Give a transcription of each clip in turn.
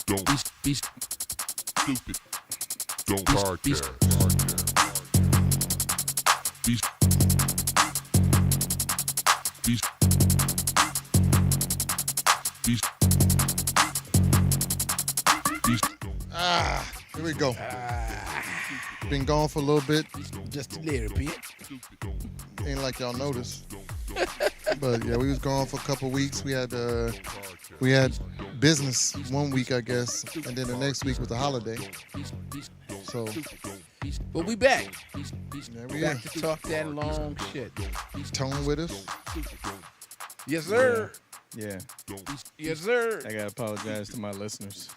Don't be stupid. Don't podcast. Be be be Here we go. Been gone for a little bit. Just a little bit. Ain't like y'all noticed. But yeah, we was gone for a couple weeks. We had business 1 week, I guess, and then the next week was a holiday. So But we back. there we Back are. to talk that long shit. Tone with us. Yes, sir. Yeah, Yes, sir. I gotta apologize to my listeners.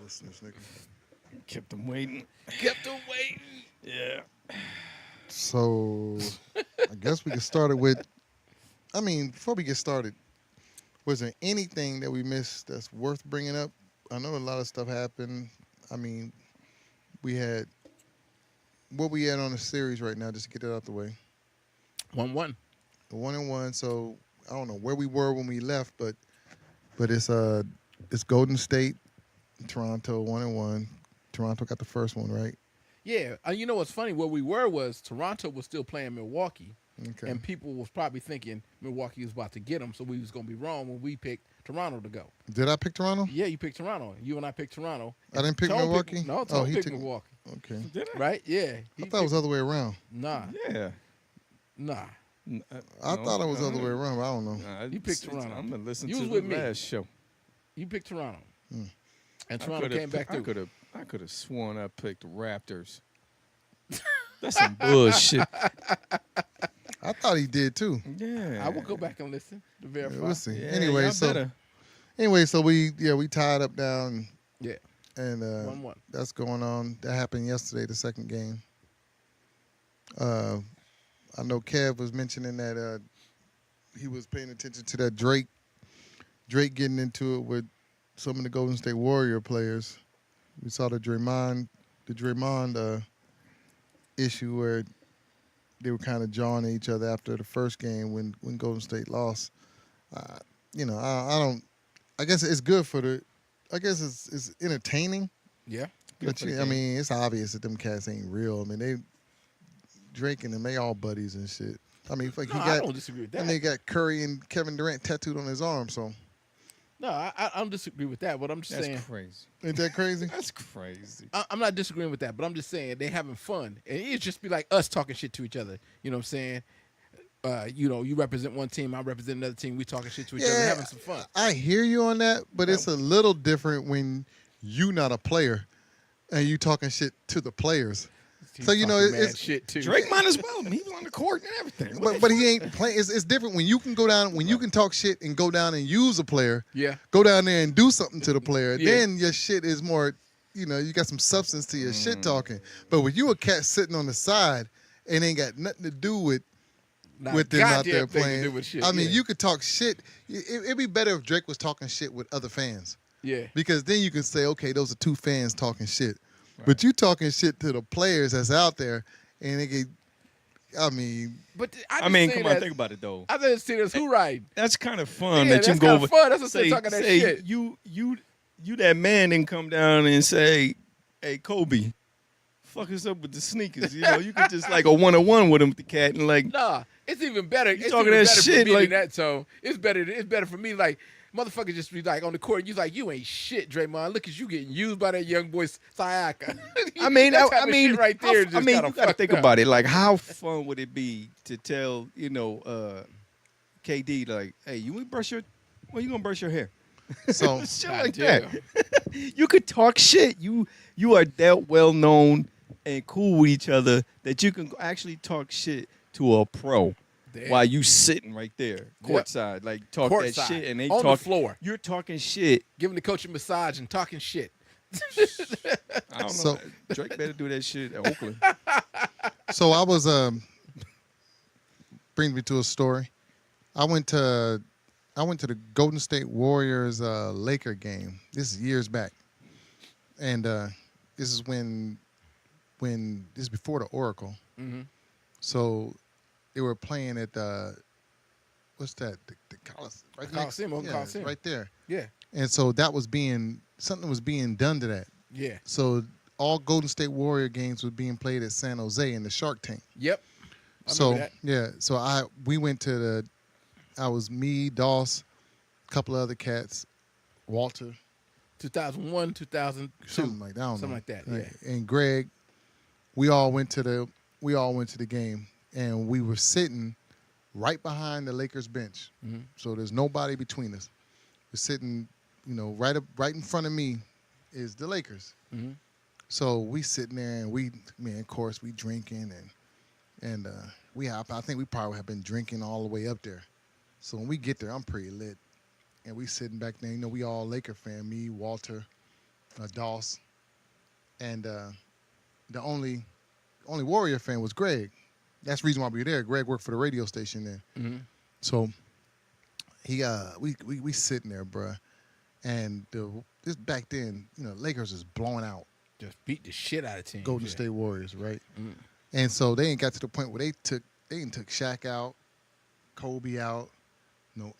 Listeners, nigga. Kept them waiting. Kept them waiting. Yeah. So I guess we can start it with. I mean, before we get started, was there anything that we missed that's worth bringing up? I know a lot of stuff happened. I mean, we had what we had on the series right now, just to get that out the way. 1-1. The 1-1. So I don't know where we were when we left, but it's Golden State, Toronto 1-1. Toronto got the first one, right? Yeah. You know what's funny? Where we were was Toronto was still playing Milwaukee. Okay. And people was probably thinking Milwaukee was about to get them, so we was going to be wrong when we picked Toronto to go. Did I pick Toronto? Yeah, you picked Toronto. You and I picked Toronto. I didn't pick Tone Milwaukee? Picked, no, Oh, Tone he picked took- Milwaukee. Okay. Did I? Right? Yeah. I thought it was the other way around. Nah. Yeah. Nah. I thought it was the other way around, but I don't know. You picked Toronto. I'm gonna listen You to was the with me. last show. You picked Toronto. Hmm. And Toronto came back through. I could have sworn I picked Raptors. That's some bullshit. I thought he did too. Yeah. I will go back and listen to verify. We'll see. Yeah, Anyway, y'all so better. we tied up down Yeah. and 1-1. that's going on. That happened yesterday, the second game. I know Kev was mentioning that he was paying attention to that Drake getting into it with some of the Golden State Warrior players. We saw the Draymond issue where they were kind of jawing at each other after the first game when Golden State lost. I don't. I guess it's good for the. I guess it's entertaining. Yeah. But for the I game. mean, it's obvious that them cats ain't real. I mean, Drake and them, they all buddies and shit. I mean, like No, I don't disagree with that. and they got Curry and Kevin Durant tattooed on his arm. So No, I don't disagree with that. But I'm just That's saying, crazy. ain't that crazy? That's crazy. I'm not disagreeing with that. But I'm just saying they having fun, and it just be like us talking shit to each other. You know what I'm saying? You represent one team, I represent another team. We talking shit to each other, Yeah. having some fun. I hear you on that, but it's a little different when you not a player and you talking shit to the players. He's So, you know, talking mad it's- shit too. Drake might as well. He was on the court and everything. But he ain't playing. It's different when you can go down, when you can talk shit and go down and use a player. Yeah. Go down there and do something to the player. Yeah. Then your shit is more, you got some substance to your shit talking. But when you a cat sitting on the side and ain't got nothing to do with Not with a them out goddamn there thing to playing. do with shit. I mean, yeah. you could talk shit. It'd be better if Drake was talking shit with other fans. Yeah. Because then you can say, okay, those are two fans talking shit. But you talking shit to the players that's out there, and they get, I mean, But I mean, come on, think about it though. I just see this who ride. That's kind of fun Yeah, that you that's can go kinda over. fun. That's what I'm say, talking that say shit. You that man didn't come down and say, "Hey, Kobe, fuck us up with the sneakers." You could just like a 1-on-1 with him with the cat and like. Nah, it's even better. It's talking even that better shit, for me like- than that. So it's better for me. Like motherfucker, just be like on the court. You like you ain't shit, Draymond. Look at you getting used by that young boy Sayaka. I mean, That type of shit right there. I mean, you got to think about it. Like, how fun would it be to tell, KD, like, hey, you gonna brush your hair? so Shit God like damn. that. You could talk shit. You are that well known and cool with each other that you can actually talk shit to a pro Damn. while you sitting right there courtside, like talk that Courtside, shit, and they on talk the floor, You're talking shit. giving the coach a massage and talking shit. I don't So- know. Drake better do that shit at Oakland. So I was bring me to a story. I went to the Golden State Warriors Laker game. This is years back, and this is when this is before the Oracle. Mm-hmm. So they were playing at the what's that? The Coliseum, right Coliseum, next, Oakland yeah, Coliseum. right there. Yeah. and so that was something was being done to that. Yeah. So all Golden State Warrior games was being played at San Jose in the Shark Tank. Yep. I So remember that. yeah, so we went to I was me, Doss, a couple of other cats, Walter, 2001, 2002. something like that. I don't Something know. like that, Right. yeah. And Greg, we all went to the game, and we were sitting right behind the Lakers bench. Mhm. So there's nobody between us. We're sitting, right in front of me is the Lakers. Mhm. So we sitting there, and of course, we drinking, and I think we probably have been drinking all the way up there. So when we get there, I'm pretty lit, and we sitting back there. We all Laker fan, me, Walter, Doss, and the only Warrior fan was Greg. That's the reason why we were there. Greg worked for the radio station there. Mhm. So we sitting there, bruh, and this back then, Lakers is blowing out Just beat the shit out of teams. Golden yeah. State Warriors, right? Mm. And so they ain't got to the point where they took Shaq out, Kobe out.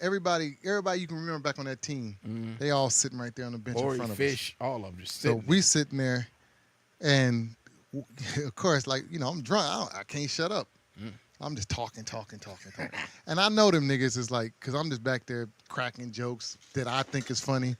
Everybody you can remember back on that team, they all sitting right there on the bench in Ori, front of Fish, all of them just us. So sitting. we sitting there, and of course, I'm drunk. I can't shut up. I'm just talking. And I know them niggas is like, because I'm just back there cracking jokes that I think is funny.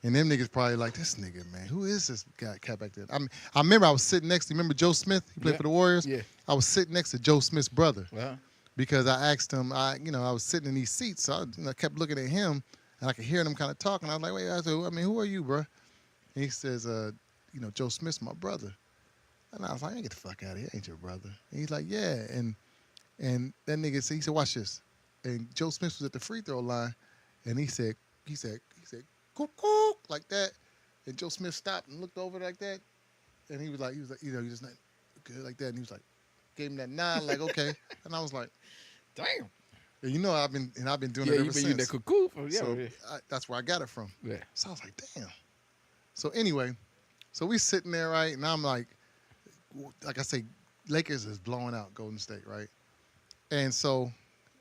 And them niggas probably like, this nigga, man, who is this cat back there? I remember I was sitting next to, remember Joe Smith? He played Yeah. for the Warriors? Yeah. I was sitting next to Joe Smith's brother Uh-huh. because I asked him, I was sitting in these seats, so I kept looking at him, and I could hear them kind of talking. I was like, wait, who are you, bro? And he says, Joe Smith's my brother. And I was like, get the fuck out of here, ain't your brother? And he's like, yeah, and that nigga said, he said, watch this. And Joe Smith was at the free throw line, and he said, cook, like that. And Joe Smith stopped and looked over like that. And he was like, he just like, good like that. And he was like, gave him that nod, like, okay. And I was like, Damn. and I've been doing Yeah, it you ever been using that since. cuckoo for yeah. So yeah. that's where I got it from. Yeah. So I was like, damn. So anyway, so we sitting there, right? And I'm like I say, Lakers is blowing out Golden State, right? And so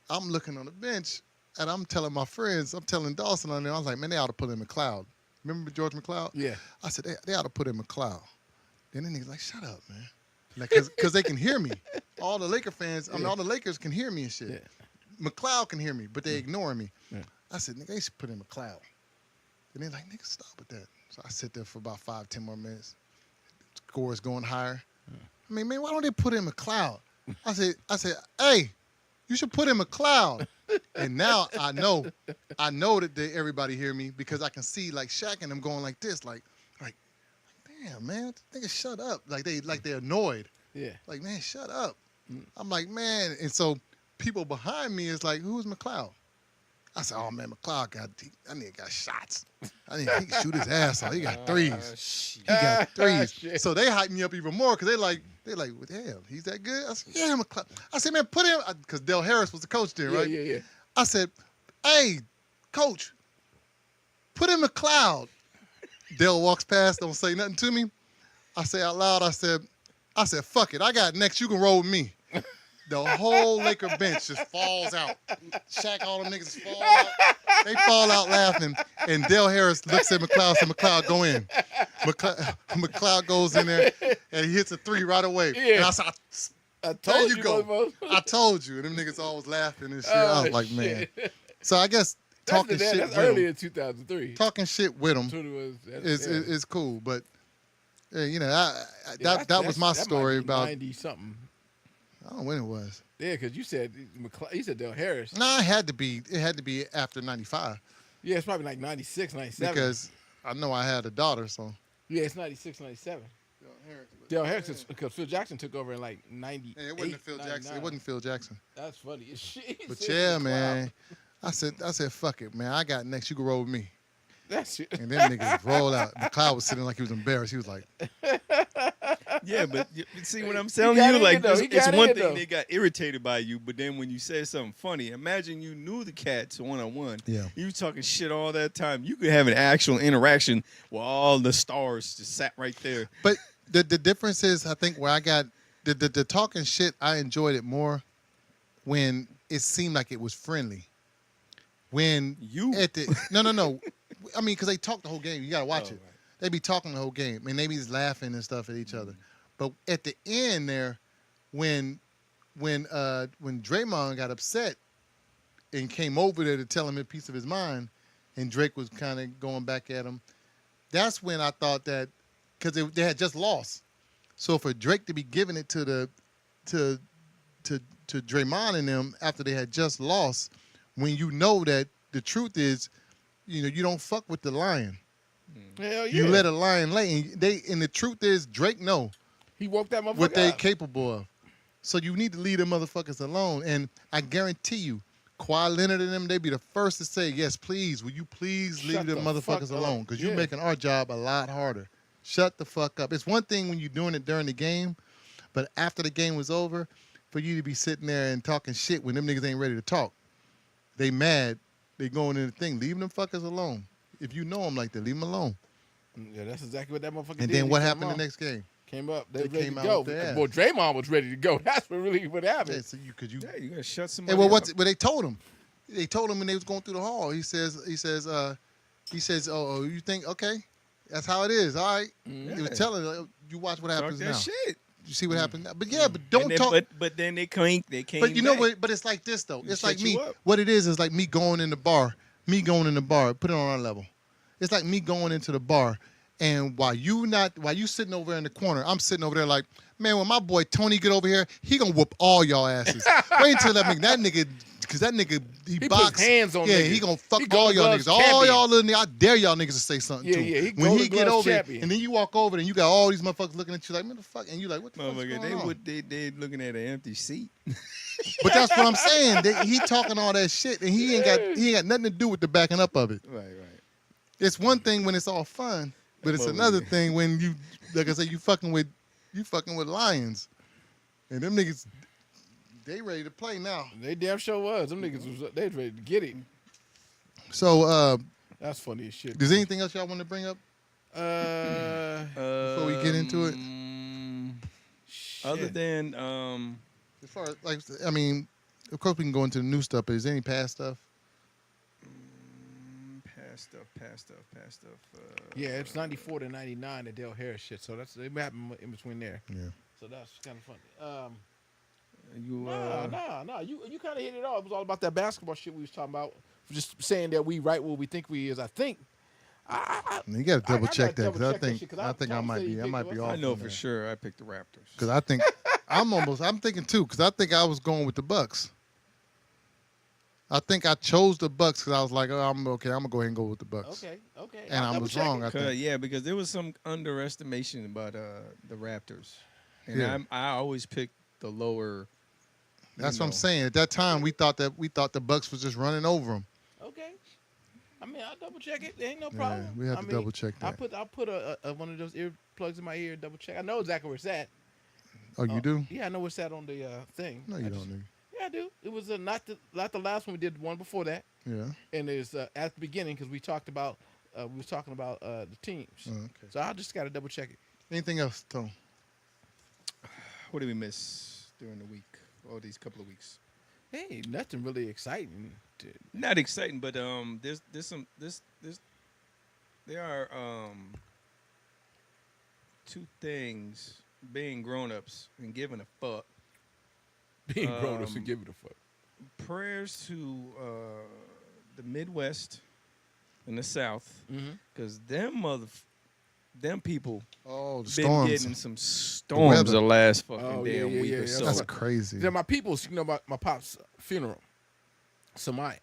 I'm looking on the bench, and I'm telling my friends, I'm telling Dawson on there, I was like, man, they ought to put in McLeod. Remember George McLeod? Yeah. I said, they ought to put in McLeod. Then the niggas like, shut up, man. Like, because they can hear me. All the Laker fans, all the Lakers can hear me and shit. Yeah. McLeod can hear me, but they ignoring me. Yeah. I said, nigga, they should put in McLeod. And they're like, nigga, stop with that. So I sit there for about 5-10 more minutes. Score is going higher. I mean, man, why don't they put in McLeod? I said, hey, you should put in McLeod. And now I know that everybody hear me because I can see like Shaq and them going like this, like, damn, man, nigga, shut up. Like they're annoyed. Yeah. Like, man, shut up. I'm like, man, and so people behind me is like, who's McLeod? I said, oh man, McLeod that nigga got shots. He can shoot his ass off. He got threes. He got threes. Shit. So they hype me up even more because they're like, well, damn, he's that good? I said, yeah, McLeod. I said, man, put him, because Del Harris was the coach there, right? Yeah. I said, hey, coach, put in McLeod. Del walks past, don't say nothing to me. I say out loud, I said, fuck it. I got next. You can roll with me. The whole Laker bench just falls out. Shaq, all them niggas fall out. They fall out laughing. And Del Harris looks at McLeod and said, McLeod, go in. McLeod goes in there and he hits a three right away. Yeah. And I said, I there told you go. motherfucker. I told you. And them niggas always laughing and shit. I was like, man. shit. So I guess talking shit That's with early him, in 2003. talking shit with him That's what it was. is cool. But, that That's- was my that might story be about, 90 something. I don't know when it was. Yeah, because you said Del Harris. No, it had to be after 95 Yeah, it's probably like 96, 97. because I know I had a daughter, so. Yeah, it's 96, 97. Del Harris, because Phil Jackson took over in like 98. Yeah, it wasn't Phil Jackson. It wasn't Phil Jackson. That's funny as shit. But yeah, man. I said, fuck it, man. I got next. You can roll with me. That's it. And then niggas roll out. McLeod was sitting like he was embarrassed. He was like, Yeah, but you see what I'm telling got you? in Like, though. He it's got one in thing though. they got irritated by you, but then when you said something funny, imagine you knew the cats one-on-one. Yeah. You was talking shit all that time. You could have an actual interaction while all the stars just sat right there. but the difference is, I think where I got the talking shit, I enjoyed it more when it seemed like it was friendly. When You? at the no. I mean, because they talk the whole game. You gotta watch it. right. They be talking the whole game, and they be just laughing and stuff at each other. But at the end there, when Draymond got upset and came over there to tell him a piece of his mind, and Drake was kind of going back at him. That's when I thought that because they had just lost, so for Drake to be giving it to Draymond and them after they had just lost, when you know that the truth is, you don't fuck with the lion. Hell yeah. You let a lion lay, and the truth is Drake know He woke that motherfucker what they up. capable of. So you need to leave them motherfuckers alone. And I guarantee you, Kawhi Leonard and them, they be the first to say, yes, please, will you please leave Shut them the motherfuckers fuck up. alone? Because you're Yeah. making our job a lot harder. Shut the fuck up. It's one thing when you're doing it during the game, but after the game was over, for you to be sitting there and talking shit when them niggas ain't ready to talk. They mad. They going in the thing. Leave them fuckers alone. If you know them like that, leave them alone. Yeah, that's exactly what that motherfucker did. And then He what came happened on, the next game? Came up. They They ready came to out go. with their ass. Boy, Draymond was ready to go. That's what what Yeah, happened. so you Yeah, you gotta shut Hey, somebody well, up. but they told him. They told him when they was going through the hall. He says, oh, you think okay? That's how it is. All right. He was telling you watch what Talk happens that now. shit. You see what happened now. But yeah, but don't And then, talk. But then they came. But you know back. what? But it's like this though. It's like Shut you me. up. What it is like me going in the bar. Put it on our level. It's like me going into the bar, and while you sitting over there in the corner, I'm sitting over there like, man, when my boy Tony get over here, he gonna whoop all y'all asses. Wait until that nigga, because that nigga he He box. puts hands on Yeah, niggas. he gonna fuck He all Golden y'all Gloves niggas. All champion. y'all little niggas. I dare y'all niggas to say something Yeah, to yeah, he him. When he Golden get Gloves over there, champion. and then you walk over there, and you got all these motherfuckers looking at you like, man, the fuck, and you like, what the fuck's Motherfucker, going on? they looking at an empty seat. But that's what I'm saying. He talking all that shit, and he ain't got nothing to do with the backing up of it. Right. It's one thing when it's all fun, but it's Motherfucker. another thing when you, like I say, you fucking with lions, and them niggas, they ready to play now. They damn sure was. Them niggas was they was ready to get it. So, That's funny as shit. is there anything else y'all want to bring up? Before we get into it? Other than As far as like, I mean, of course we can go into the new stuff, but is there any past stuff? past stuff. yeah, it's 94 to 99 the Dale Harris shit. So that's it happened in between there. Yeah. So that's kind of funny. You Nah. You kind of hit it all. It was all about that basketball shit we was talking about. Just saying that we right where we think we is. I think. You got to double check that double because check that shit, 'cause I think I Tom might said he be picked us. off. I know on for that. sure I picked the Raptors. Because I think I'm thinking too. Because I think I was going with the Bucks. I think I chose the Bucks because I was like, oh, I'm okay. I'm gonna go ahead and go with the Bucks. Okay. And I was wrong. I think. Yeah, because there was some underestimation about the Raptors, and Yeah. I always pick the lower. That's what I'm saying. At that time, we thought the Bucks was just running over them. Okay. I mean, I'll double check it. There ain't no problem. we have I to mean, double check I'll that. put a one of those earplugs in my ear, double check. I know exactly where it's at. Oh, you do? Yeah, I know where it's at on the thing. No, I you just- don't, nigga. Yeah, I do. It was not the last one. We did the one before that, Yeah. and it's at the beginning because we talked about we was talking about the teams. Oh, okay. So I just got to double check it. Anything else, Tom? What did we miss during the week? All these couple of weeks. Hey, nothing really exciting. Not exciting, but there are two things: being grown-ups and giving a fuck. Being grown ups Um, and giving a fuck. Prayers to the Midwest and the South, Mm-hmm. because them people Oh, the been storms. getting some storms the last fucking Oh, damn yeah, week yeah, or yeah. so. That's crazy. Then my people's, my pop's funeral. So my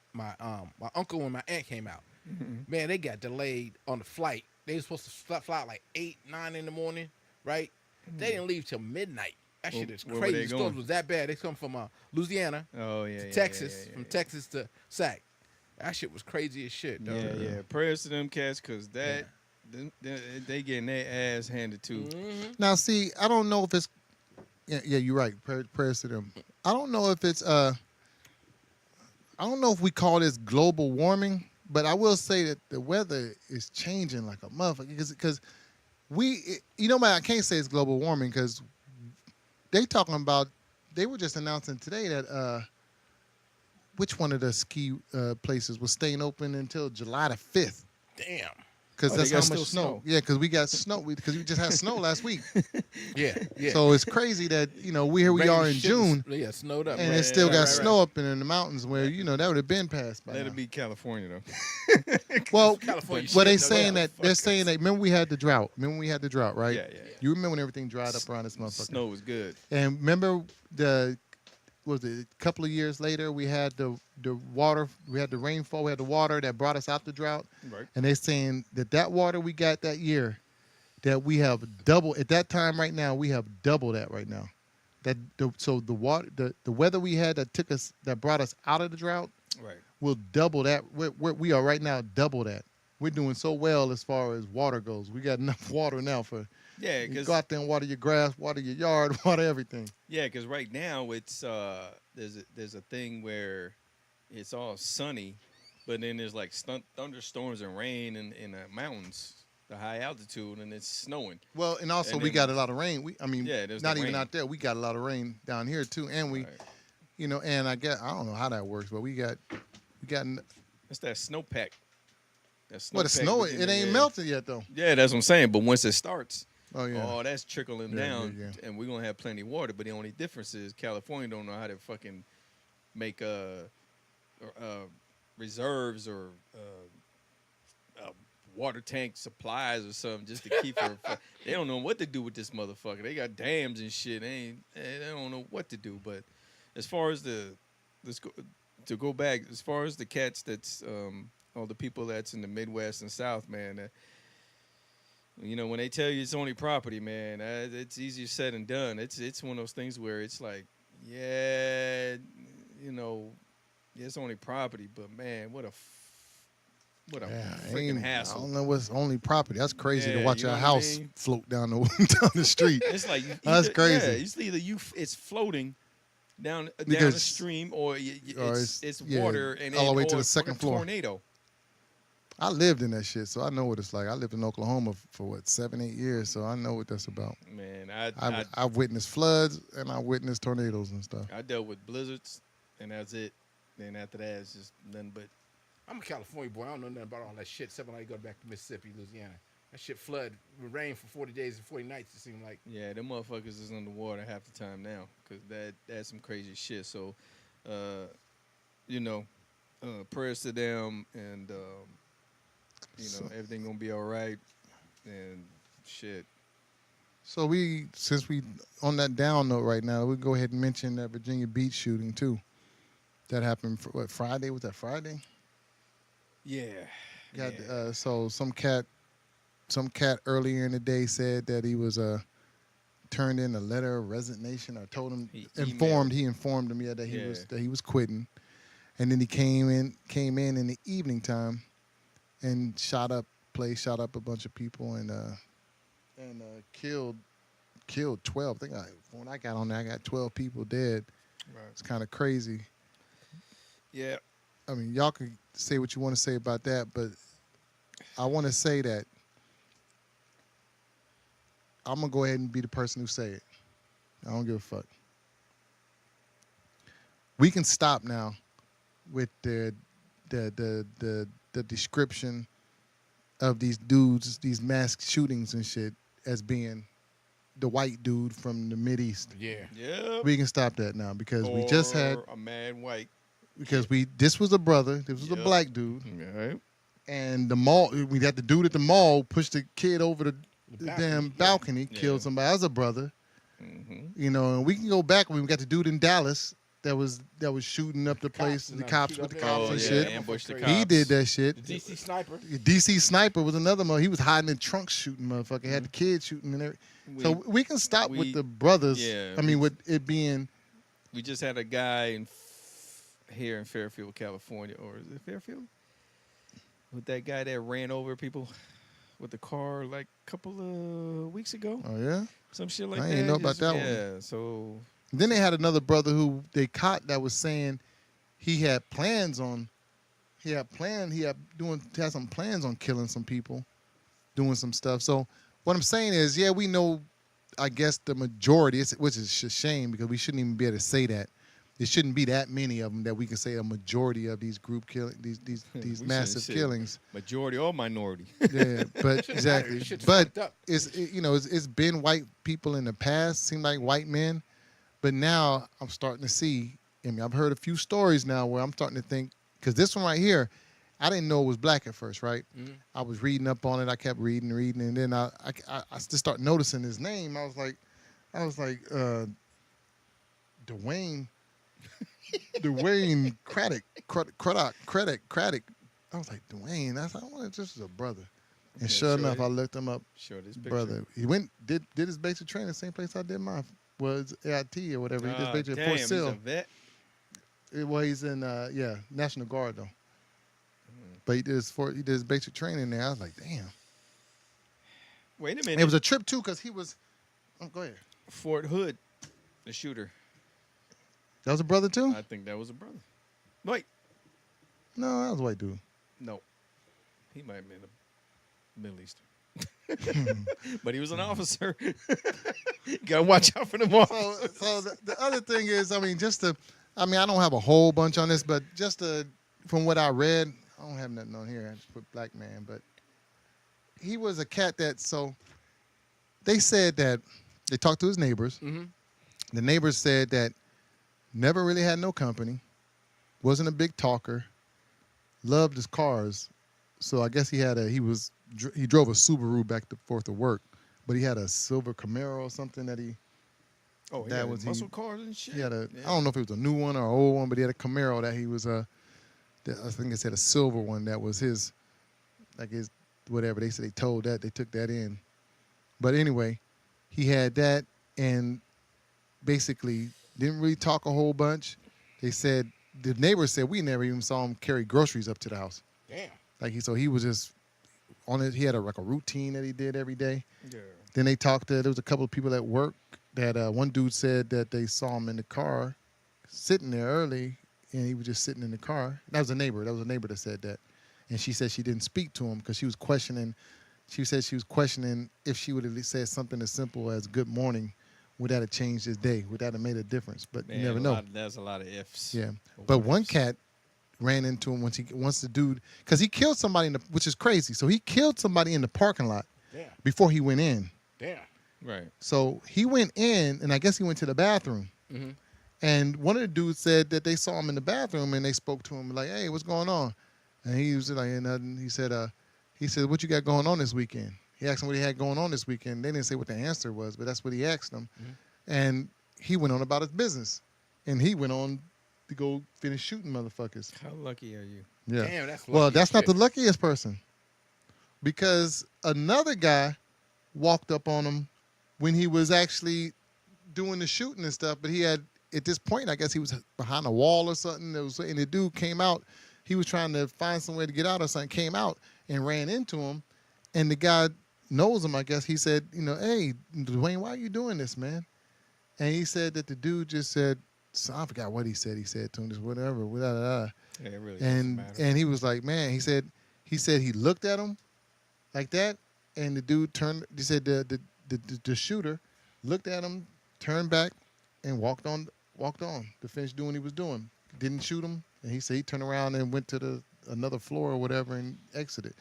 uncle and my aunt came out. Mhm. Man, they got delayed on the flight. They were supposed to fly at like 8, 9 in the morning, right? They didn't leave till midnight. That shit is Where were crazy. they The storms going? was that bad. They come from Louisiana Oh yeah, to yeah, Texas, yeah, from yeah, Texas to Sac. That shit was crazy as shit, Yeah, dog. yeah. Prayers to them cats, cause they getting their ass handed to. Mm-hmm. Now, see, I don't know if it's. Yeah, you're right. Prayers to them. I don't know if it's. I don't know if we call this global warming, but I will say that the weather is changing like a motherfucker. Because I can't say it's global warming because they talking about. They were just announcing today that which one of the ski places was staying open until July the 5th. Damn. Because Oh, that's they how got much still snow. snow. Yeah, because we got snow. Because we just had snow last week. Yeah. Yeah. So it's crazy that here we Rain are the in shit June, Yeah, snowed up. and right, it still right, got right, snow right. up in the mountains where that would have been passed by Let now. it be California though. Well, California well, they shit, no saying doubt. that they're saying that. Remember we had the drought. Right? Yeah, yeah. You remember when everything dried up around this motherfucker? Snow was good. And remember a couple of years later we had the water, we had the rainfall, we had the water that brought us out the drought. Right. And they're saying that water we got that year, that we have double at that time right now, we have double that right now. So the water, the weather we had that brought us out of the drought, Right. will double that. We are right now double that. We're doing so well as far as water goes. We got enough water now for Yeah, you because go out there and water your grass, water your yard, water everything. right now it's there's a thing where it's all sunny, but then there's like thunderstorms and rain in the mountains, the high altitude, and it's snowing. Well, and also And we then- got a lot of rain. there's Not the even rain. out there. We got a lot of rain down here too, and we, Right. and I don't know how that works, but we got. It's that snowpack. Well, the snow, it ain't melted yet though. Yeah, that's what I'm saying. But once it starts, Oh yeah. that's trickling Yeah, down, yeah. and we're gonna have plenty of water. But the only difference is California don't know how to fucking make reserves or water tank supplies or something just to keep her. They don't know what to do with this motherfucker. They got dams and shit. They don't know what to do. But as far as to go back, as far as the cats that's all the people that's in the Midwest and South, man. When they tell you it's only property, man, it's easier said than done. It's one of those things where it's like, yeah, it's only property, but man, what a freaking I hassle. don't know what's only property. That's crazy to Yeah, watch you know your what I house mean? float down the street. It's like That's crazy. Yeah, it's either it's floating down the Because- stream, or or it's yeah, water and all the way or to the a second fucking floor. tornado. I lived in that shit, so I know what it's like. I lived in Oklahoma for 7-8 years, so I know what that's about. Man, I've witnessed floods and I witnessed tornadoes and stuff. I dealt with blizzards, and that's it. Then after that, it's just nothing but. I'm a California boy. I don't know nothing about all that shit except when I go back to Mississippi, Louisiana. That shit flood, rain for 40 days and 40 nights, it seemed like. Yeah, them motherfuckers is underwater half the time now, because that's some crazy shit. So, prayers to them, and everything gonna be all right, and shit. So since we on that down note right now, we'll go ahead and mention that Virginia Beach shooting too. That happened Friday? Was that Friday? Yeah. So some cat earlier in the day said that he was turned in a letter of resignation, or told him He informed him that he was quitting, and then he came in in the evening time and shot up a bunch of people and killed 12. I think when I got on there, I got 12 people dead. Right. It's kind of crazy. Yeah. I mean, y'all can say what you want to say about that, but I want to say that I'm gonna go ahead and be the person who say it. I don't give a fuck. We can stop now with the description of these dudes, these mass shootings and shit, as being the white dude from the Mideast. Yeah. Yeah. We can stop that now because we just had a man white. this was a brother, this was a Yep. black dude. Right. And the mall, we got the dude at the mall pushed the kid over the balcony, damn yeah. balcony, Yeah. killed somebody. As a brother, Mm-hmm. and we can go back when we got the dude in Dallas that was shooting up the place, and the them cops shoot with the up cops there. and Yeah, shit. ambush the He cops. He did that shit. The DC sniper. DC Sniper was another one. He was hiding in trunks shooting motherfucker. Had the kids shooting and everything. So we can stop with the brothers. yeah, I mean, with it being We just had a guy here in Fairfield, California, or is it Fairfield? With that guy that ran over people with the car like a couple of weeks ago, oh yeah. some shit like I that. ain't know about that one. Yeah, so Then they had another brother who they caught that was saying he had plans on, he had some plans on killing some people, doing some stuff. So what I'm saying is, we know, I guess the majority, which is a shame because we shouldn't even be able to say that, it shouldn't be that many of them that we can say a majority of these group killing these We massive shouldn't say killings. majority or minority. Yeah, but exactly. Shit's But fucked up. it's been white people in the past, seem like white men, but now I'm starting to see. I mean, I've heard a few stories now where I'm starting to think because this one right here, I didn't know it was black at first, right? Mhm. I was reading up on it. I kept reading, and then I just start noticing his name. I was like, Dwayne. Dwayne Craddock. I was like, Dwayne. I wonder if this is a brother. And Okay, sure sure enough, it- I looked him up. Show this picture. Brother, he went did his basic training same place I did mine. Was AIT or whatever. He did his basic at Fort He's a Sill. vet. Well, he's in National Guard though. But he did his basic training there. I was like, damn. Wait a And minute. it was a trip too because he was. Oh, go ahead. Fort Hood, the shooter. That was a brother too. I think that was a brother. Wait, No, that was a white dude. no, he might have been a Middle Eastern, but he was an officer. Gotta watch out for them officers. So the other thing is, I mean, I don't have a whole bunch on this, but from what I read, I don't have nothing on here. I just put black man, but he was a cat so they said that they talked to his neighbors. Mhm. The neighbors said that never really had no company, wasn't a big talker, loved his cars. So I guess he drove a Subaru back and forth to work, but he had a silver Camaro or something that he Oh, that yeah, was muscle cars and shit. He had Yeah. I don't know if it was a new one or an old one, but he had a Camaro that he was I think it said a silver one that was his, like his whatever. They said they took that in. But anyway, he had that and basically didn't really talk a whole bunch. They said the neighbors said we never even saw him carry groceries up to the house. Damn. He was just on it. He had a routine that he did every day. Yeah. Then they talked to, there was a couple of people at work that one dude said that they saw him in the car sitting there early and he was just sitting in the car. That was a neighbor that said that. And she said she didn't speak to him because she was questioning. She said she was questioning if she would have said something as simple as good morning, would that have changed his day? Would that have made a difference? But Man, you never know. There's a lot of ifs. Yeah. Or But what one ifs. cat ran into him once the dude, because he killed somebody which is crazy. So he killed somebody in the parking lot Damn. before he went in. Damn. Right. So he went in, and I guess he went to the bathroom. Mm-hmm. And one of the dudes said that they saw him in the bathroom, and they spoke to him like, "Hey, what's going on?" And he was like, "Nothing." He said, "What you got going on this weekend?" He asked him what he had going on this weekend. They didn't say what the answer was, but that's what he asked him. Mhm. And he went on about his business, and he went on to go finish shooting motherfuckers. How lucky are you? Yeah. Damn, that's Well, lucky that's as not the shit. luckiest person, because another guy walked up on him when he was actually doing the shooting and stuff. But he had, at this point, I guess he was behind a wall or something. And the dude came out. He was trying to find some way to get out or something. Came out and ran into him, and the guy knows him. I guess he said, "Hey, Dwayne, why are you doing this, man?" And he said that the dude just said, so I forgot what he said. He said to him, just whatever, Yeah, it really doesn't and matter. and he was like, man, he said he looked at him like that, and the dude turned. He said the shooter looked at him, turned back, and walked on to finish doing what he was doing. Didn't shoot him, and he said he turned around and went to another floor or whatever and exited.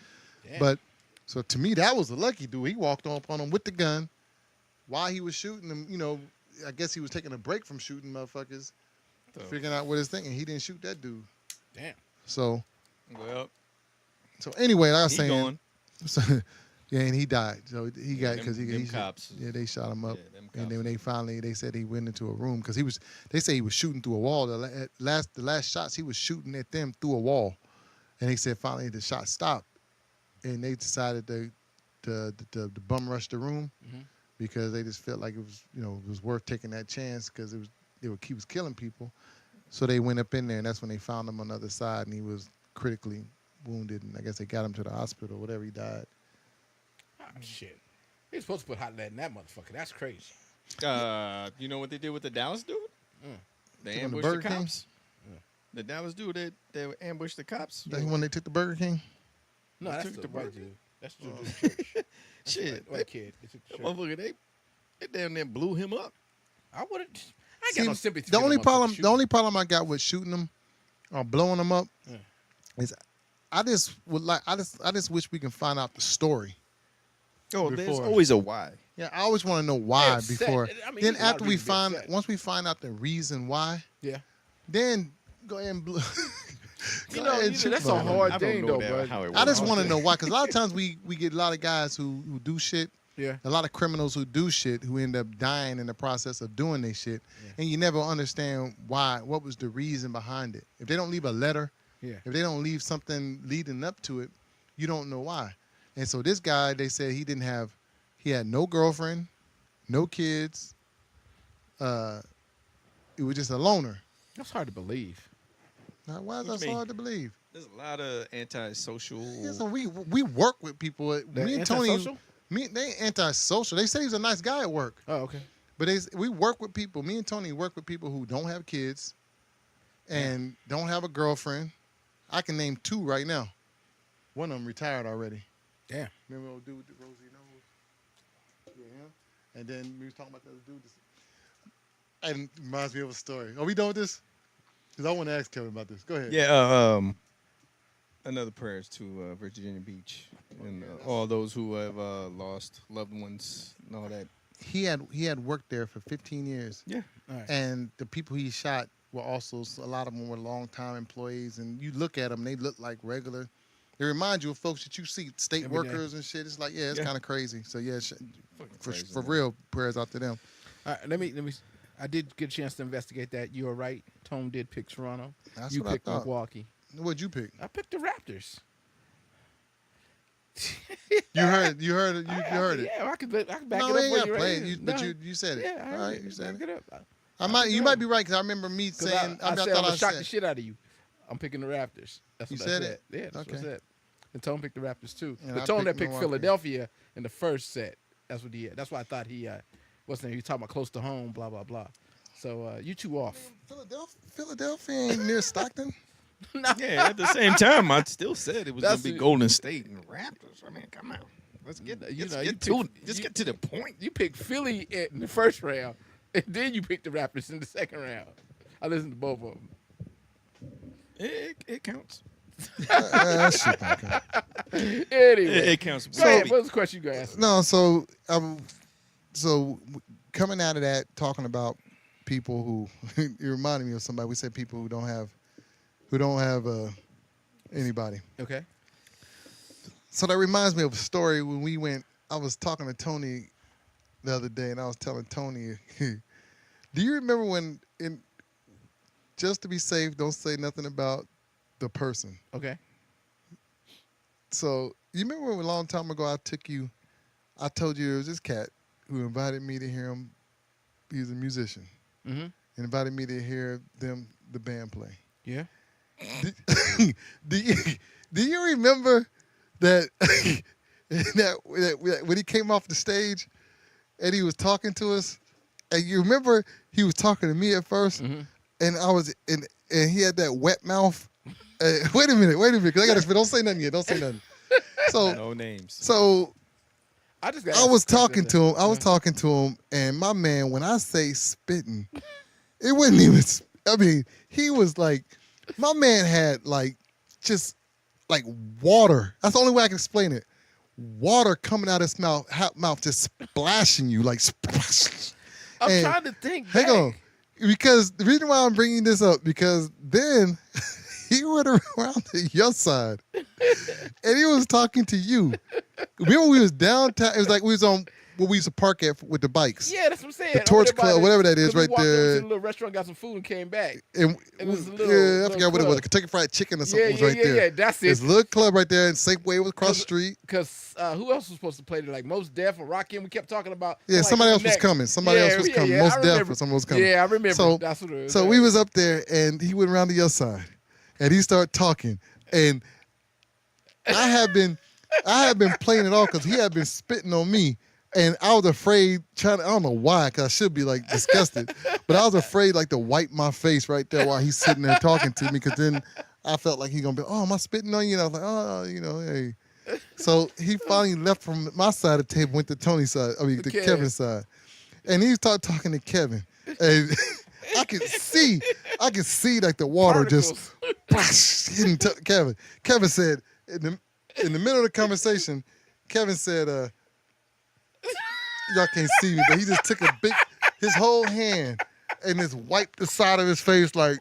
Damn. But so to me, that was a lucky dude. He walked up on him with the gun while he was shooting him. I guess he was taking a break from shooting motherfuckers, figuring out what his thing, and he didn't shoot that dude. Damn. So Well, anyway, like I was he saying, gone. so, yeah, and he died. So he got them- because them he cops. yeah, they shot him up, Yeah, them and then when cops. they said he went into a room because they say he was shooting through a wall. The last shots he was shooting at them through a wall, and they said finally the shot stopped, and they decided to bum rush the room Mhm. because they just felt like it was it was worth taking that chance because he was killing people. So they went up in there, and that's when they found him on the other side, and he was critically wounded, and I guess they got him to the hospital or whatever. He died. Ah, shit. They supposed to put hot lead in that motherfucker. That's crazy. You know what they did with the Dallas dude? Mm. They Took him to ambushed the Burger King? cops. The Dallas dude, they ambushed the cops. That when they took the Burger King. No, They that's took the the white burger? dude. That's the dude in church. Shit, White kid. It's a that church. motherfucker, they damn near blew him up. I would have. I ain't got no sympathy. The for only no motherfucker problem, the shooting. only problem I got with shooting them or blowing them up is I just wish we can find out the story. Oh, there's Before. always a why. Yeah, I always want to know why upset. before. I mean, Then there's a lot after of we reasons to be find, upset. once we find out the reason why, Yeah. then go ahead and blow. You know, that's a hard thing, though, bro. How it I just works. want to know why, because a lot of times we get a lot of guys who do shit. Yeah. A lot of criminals who do shit who end up dying in the process of doing their shit, and you never understand why. What was the reason behind it? If they don't leave a letter, Yeah. if they don't leave something leading up to it, you don't know why. And so this guy, they said he had no girlfriend, no kids. It was just a loner. That's hard to believe. Now, why is What that you so mean? hard to believe? There's a lot of antisocial. Yeah, so we work with people. They're Me and Tony, antisocial? they antisocial. They say he's a nice guy at work. Oh, okay. But we work with people. Me and Tony work with people who don't have kids and don't have a girlfriend. I can name 2 right now. One of them retired already. Yeah. Remember old dude with the rosy nose? Yeah, him. And then we was talking about the other dude. And it reminds me of a story. Are we done with this? Because I want to ask Kevin about this. Go ahead. Yeah. Another prayers to Virginia Beach and all those who have lost loved ones and all that. He had worked there for 15 years. Yeah. All right. And the people he shot were also, a lot of them were long-time employees. And you look at them, they look like regular. They remind you of folks that you see, state Every day. workers and shit. It's like, yeah, it's Yeah. kind of crazy. So, yeah, crazy, for man. real, prayers out to them. All right, let me. I did get a chance to investigate that. You were right. Tone did pick Toronto. That's You what I picked thought. Milwaukee. What'd you pick? I picked the Raptors. You heard it. You heard it. Yeah, I can back No, it we up ain't for got you. to play Right it. here. But you said it. Yeah, I All heard right, it. you said Back it. it up. You might be right because I remember me 'Cause saying. I thought said I'm I gonna shock the said. shit out of you. I'm picking the Raptors. That's You what said I said. it? Yeah, that's what I Okay. said. And Tone picked the Raptors too. And The I Tone that picked picked Milwaukee. Philadelphia in the first set. That's what he had. That's why I thought he what's the name? He was talking about close to home, blah blah blah. So you 2 off. Philadelphia ain't near Stockton. Yeah. At the same time, I still said it was That's gonna be it. Golden State and Raptors. I mean, come on. Let's get You let's know, get you to pick- just you- get to the point. You picked Philly in the first round, and then you picked the Raptors in the second round. I listened to both of them. It counts. Shit don't count. Anyway, It counts. go ahead. What was the question you gonna ask? No, so coming out of that, talking about people who it reminded me of somebody. We said people who don't have anybody. Okay. So that reminds me of a story when we went. I was talking to Tony the other day, and I was telling Tony, do you remember when, just to be safe, don't say nothing about the person. Okay. So you remember when a long time ago I told you there was this cat who invited me to hear him. He was a musician. Mm-hmm. And invited me to hear the band play. Yeah. Do you remember that, that when he came off the stage and he was talking to us, and you remember he was talking to me at 1st, and I was and he had that wet mouth. Wait a minute, because I got to. Don't say nothing yet. Don't say nothing. So No names. so I just got. I was talking to him. I was talking to him, and my man, when I say spitting, it wasn't even. I mean, he was like, my man had like, just like water. That's the only way I can explain it. Water coming out of his mouth just splashing you like. Splash. I'm And trying to think. Hang back. on, because the reason why I'm bringing this up because then he went around to your side, and he was talking to you. Remember, we was downtown. It was like we was on where we used to park at with the bikes. Yeah, that's what I'm saying. The Torch Club, whatever that is, 'cause we right walked over there. to the little restaurant, got some food, and came back. And It was a little- yeah, I little forgot what it was. club. Kentucky Fried Chicken or something Yeah, was yeah, right yeah, there. yeah. That's it. It's a little club right there, and Safeway was across the street. Because who else was supposed to play there? Like Most Def or Rakim? We kept talking about. Yeah, like, somebody else was next. coming. Somebody else was coming. I Most Def remember. or someone was coming. Yeah, I remember. So, That's what it was. so we was up there, and he went around to your side, and he started talking, and I had been playing it off because he had been spitting on me, and I was afraid I don't know why, because I should be like disgusted, but I was afraid like to wipe my face right there while he's sitting there talking to me, because then I felt like he gonna be, oh, am I spitting on you? And I was like, oh, hey. So he finally left from my side of the table, went to Tony's side, to Kev. Kevin's side, and he was talking to Kevin, and could see like the water just hitting Kevin. Kevin said in the middle of the conversation, Kevin said, y'all can't see me, but he just took his whole hand and just wiped the side of his face like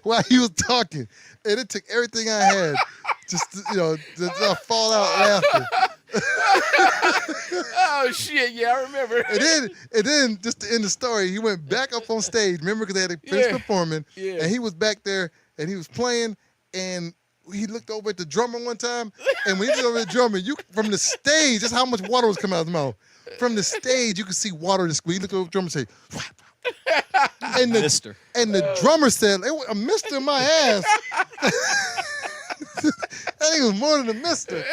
while he was talking. And it took everything I had just to fall out laughing. Oh shit! Yeah, I remember. And then just to end the story, he went back up on stage. Remember, because they had to finish performing, and he was back there and he was playing, and he looked over at the drummer one time, and when he looked over at the drummer, from the stage, that's how much water was coming out of his mouth. From the stage, you could see water just squeeze. He looked over at the drummer and say, and the drummer said, "A mister in my ass." That nigga was more than a mister.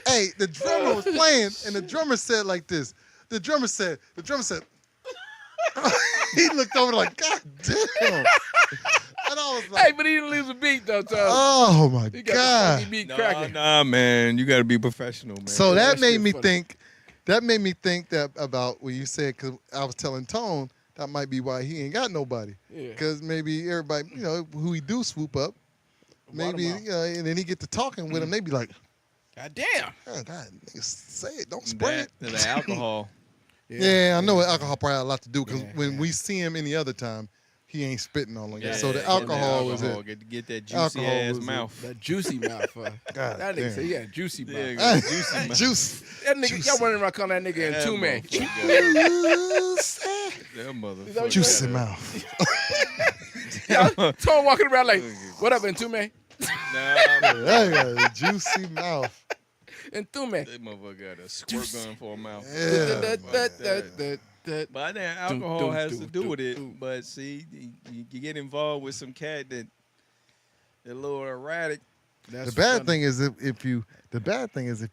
Hey, the drummer was playing, and the drummer said like this. The drummer said, he looked over like, God damn. And I was like, Hey, but he didn't lose a beat though, so oh my he got God. the funky beat cracking. Nah, man. You got to be professional, man. So that made shit me funny. think. That made me think that about what you said, because I was telling Tone that might be why he ain't got nobody. Yeah. Because maybe everybody, who he do swoop up, maybe, Watermouth. and then he get to talking with him, they be like, God damn. oh, God, nigga, say it, don't spray that, it. the alcohol. Yeah, I know alcohol probably had a lot to do, because Yeah, when we see him any other time, he ain't spitting on Yeah, it. So the yeah, alcohol was alcohol. it. Get that juicy Alcohol ass was it. mouth. That juicy mouth. God That nigga damn. said he had a juicy mouth. Yeah, juicy mouth. Juice. That nigga, y'all running around calling that nigga That Entume. motherfucker. That motherfucker. Juicy mouth. Y'all Tone walking around like, what up, Entume? Nah, That got a juicy mouth. Entume. that motherfucker got a squirt gun for a mouth. Yeah. But I think alcohol has to do with it. But see, you get involved with some cat that a little erratic. The bad thing is if you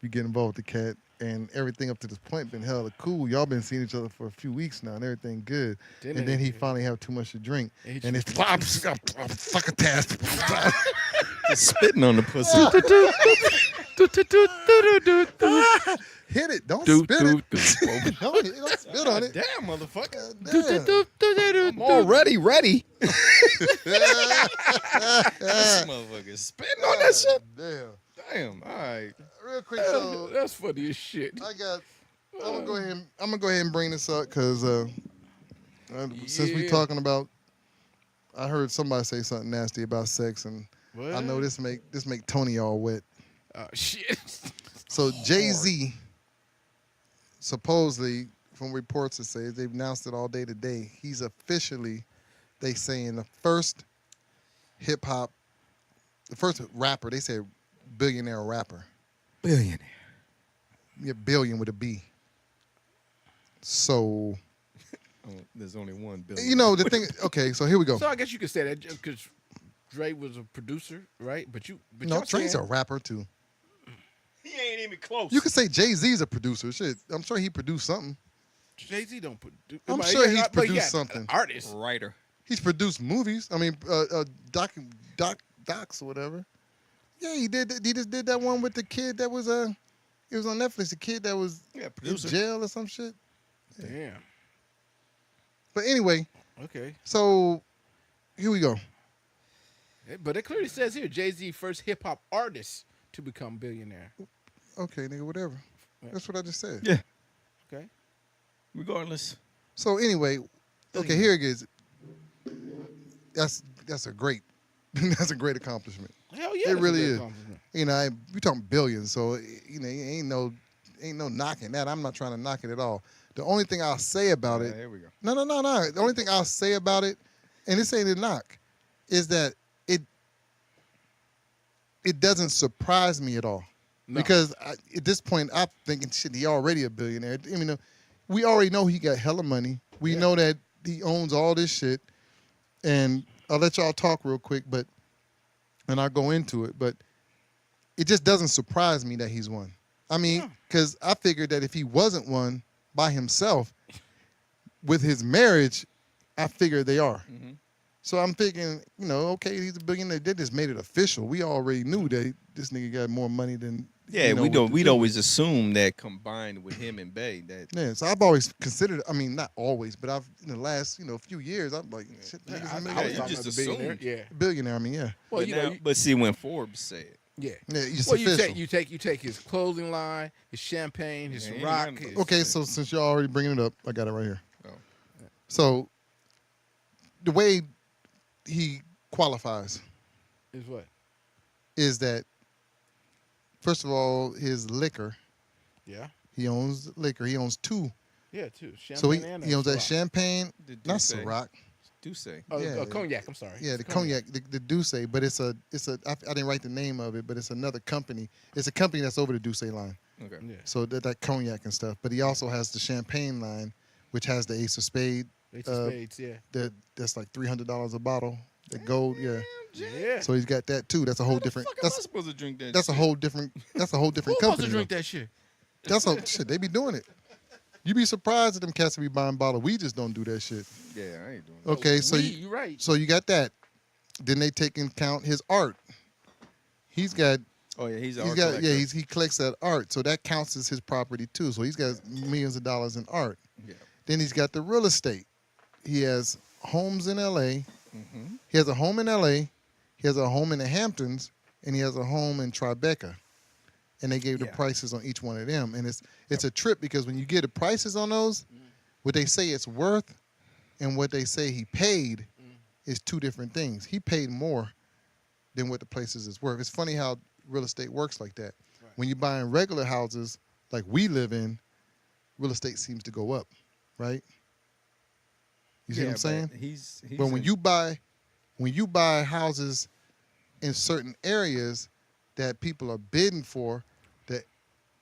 get involved with the cat and everything up to this point been hella cool. Y'all been seeing each other for a few weeks now and everything good. And then he finally have too much to drink. And it's fuck a task. Just spitting on the pussy. Hit it. Don't spit it. Don't spit on it. Damn, motherfucker. Damn. I'm already ready. This motherfucker spitting on that shit. Damn. Damn. All right. Real quick, so That's funny as shit. I'm gonna go ahead and bring this up because since we talking about, I heard somebody say something nasty about sex, and What? I know this make Tony all wet. Oh, shit. So Jay-Z, supposedly, from reports that say they've announced it all day today, he's officially, they saying the first rapper. They say billionaire rapper. Billionaire. Yeah, billion with a B. So, There's only 1 billion. the thing. Okay, so here we go. So I guess you could say that because Dre was a producer, right? But No, y'all Dre's a saying- rapper too. He ain't even close. You could say Jay-Z's a producer. Shit, I'm sure he produced something. Jay-Z don't put. I'm sure he's produced something. Artist. Writer. He's produced movies. I mean, docs or whatever. Yeah, he did. He just did that one with the kid that was it was on Netflix. The kid that was Yeah, in producer. jail or some shit. Damn. But anyway, Okay. so here we go. But it clearly says here Jay-Z first hip hop artist to become billionaire. Okay, nigga, whatever. That's what I just said. Yeah. Okay. Regardless. So anyway, okay, here it is. That's a great that's a great accomplishment. Hell It yeah. that's a really good is. compliment. We talking billions, so ain't no knocking that. I'm not trying to knock it at all. The only thing I'll say about it, Here we go. no. The only thing I'll say about it, and this ain't a knock, is that it doesn't surprise me at all. No. Because at this point, I'm thinking, shit, he already a billionaire. I mean, we already know he got hella money. We know that he owns all this shit. And I'll let y'all talk real quick, and I'll go into it. But it just doesn't surprise me that he's one. I mean, because I figured that if he wasn't one by himself, with his marriage, I figured they are. Mhm. So I'm thinking, okay, he's a billionaire. They just made it official. We already knew that this nigga got more money than Yeah, you know we what don't. to We'd do always with. assume that combined with him and Bay, that Yeah, so I've always considered. I mean, not always, but I've in the last few years, I'm like, shit, the Yeah, nigga's I a was you talking just about the billionaire. assumed. Yeah. billionaire. I mean, yeah, Well, but you now, know, but see, when Forbes said, yeah. yeah, it's Well, official. you take his clothing line, his champagne, his Yeah, he Ciroc. ain't got- His, Okay, so since y'all already bringing it up, I got it right here. oh, So the way he qualifies is what? is that first of all, his liquor. Yeah. He owns liquor. He owns two. Yeah, too. Champagne So and he owns that Ciroc. champagne, the not Douce, Ciroc. Douce. Yeah. Cognac. I'm sorry. Yeah, It's the cognac, the Douce, but I didn't write the name of it, but it's another company. It's a company that's over the Douce line. Okay. Yeah. So that cognac and stuff. But he also has the champagne line, which has the Ace of Spade. Ace of Spades. Yeah. That's like $300 a bottle. The gold, yeah. Yeah. So he's got that too. That's a whole How the different. fuck am I That's supposed to drink that? that's a shit? whole different. That's a whole Who different supposed company. to drink though. that shit? That's a shit. They be doing it. You be surprised at them cats that be buying bottles. We just don't do that shit. Yeah, I ain't doing that. Okay, so you right. so you got that. Then they take into account his art. He's got Oh yeah, he's he's got he collects that art, so that counts as his property too. So he's got millions of dollars in art. Yeah. Then he's got the real estate. He has homes in L.A. Mm-hmm. He has a home in L.A. He has a home in the Hamptons, and he has a home in Tribeca. And they gave the Yeah. prices on each one of them, and it's a trip because when you get the prices on those, what they say it's worth, and what they say he paid, is two different things. He paid more than what the places is worth. It's funny how real estate works like that. Right. When you're buying regular houses like we live in, real estate seems to go up, right? You see what I'm saying? He's But when in- you buy houses in certain areas that people are bidding for, that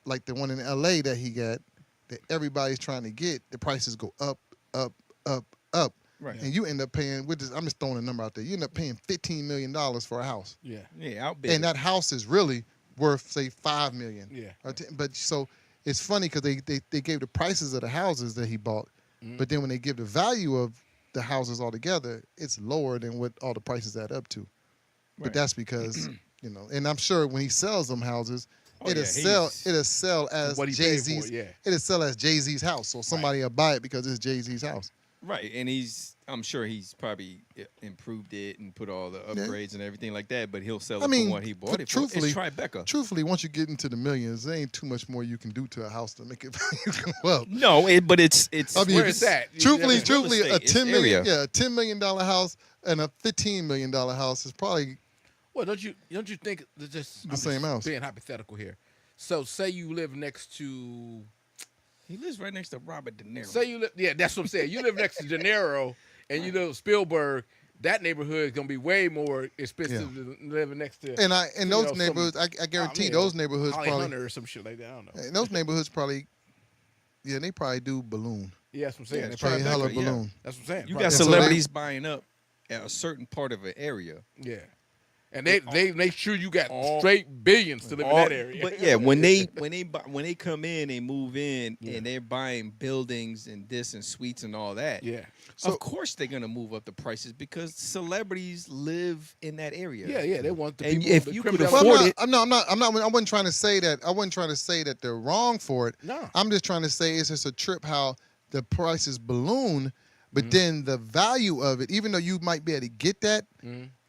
like the one in LA that he got, that everybody's trying to get, the prices go up, up, up, up. right, And you end up paying, I'm just throwing a number out there, you end up paying $15 million for a house. Yeah. yeah, outbid. And that house is really worth, say, $5 million. Yeah. But so it's funny because they gave the prices of the houses that he bought, but then when they give the value of the houses altogether, it's lower than what all the prices add up to. But Right. that's because, and I'm sure when he sells them houses, Oh, it'll yeah, sell as What he paid for, Jay-Z's. yeah. It'll sell as Jay-Z's house. So somebody will buy it because it's Jay-Z's house. Right, and I'm sure he's probably improved it and put all the upgrades and everything like that, but he'll sell it I mean, for what he bought it for. truthfully, It's Tribeca. Truthfully, once you get into the millions, there ain't too much more you can do to a house to make it value go up. No, but it's I mean, Where it's at. Truthfully, It's real a estate, it's $10 million, area. a $10 million house and a $15 million house is probably Well, don't you think that just The same house. Being hypothetical here. So say you live next to he lives right next to Robert De Niro. say you live that's what I'm saying. You live next to De Niro and you live in Spielberg, that neighborhood is gonna be way more expensive than living next to and you those know, some- neighborhoods. I guarantee mean, those neighborhoods Holly probably Hunter or some shit like that. I don't know. in those neighborhoods probably they probably do balloon. Yeah, that's what I'm saying. Yeah, They Probably Tribeca, hella yeah. balloon. That's what I'm saying. you Probably- got so celebrities buying up at a certain part of an area. Yeah. And they make sure you got all- straight billions to live in that area. But yeah, when they come in, they move in, Yeah. and they're buying buildings and this and suites and all that. yeah. So- of course they're gonna move up the prices because celebrities live in that area. Yeah, yeah. They want the And people if the you creme could de la afford creme. it- I wasn't trying to say that. I wasn't trying to say that they're wrong for it. No. I'm just trying to say it's just a trip how the prices balloon, but then the value of it, even though you might be able to get that,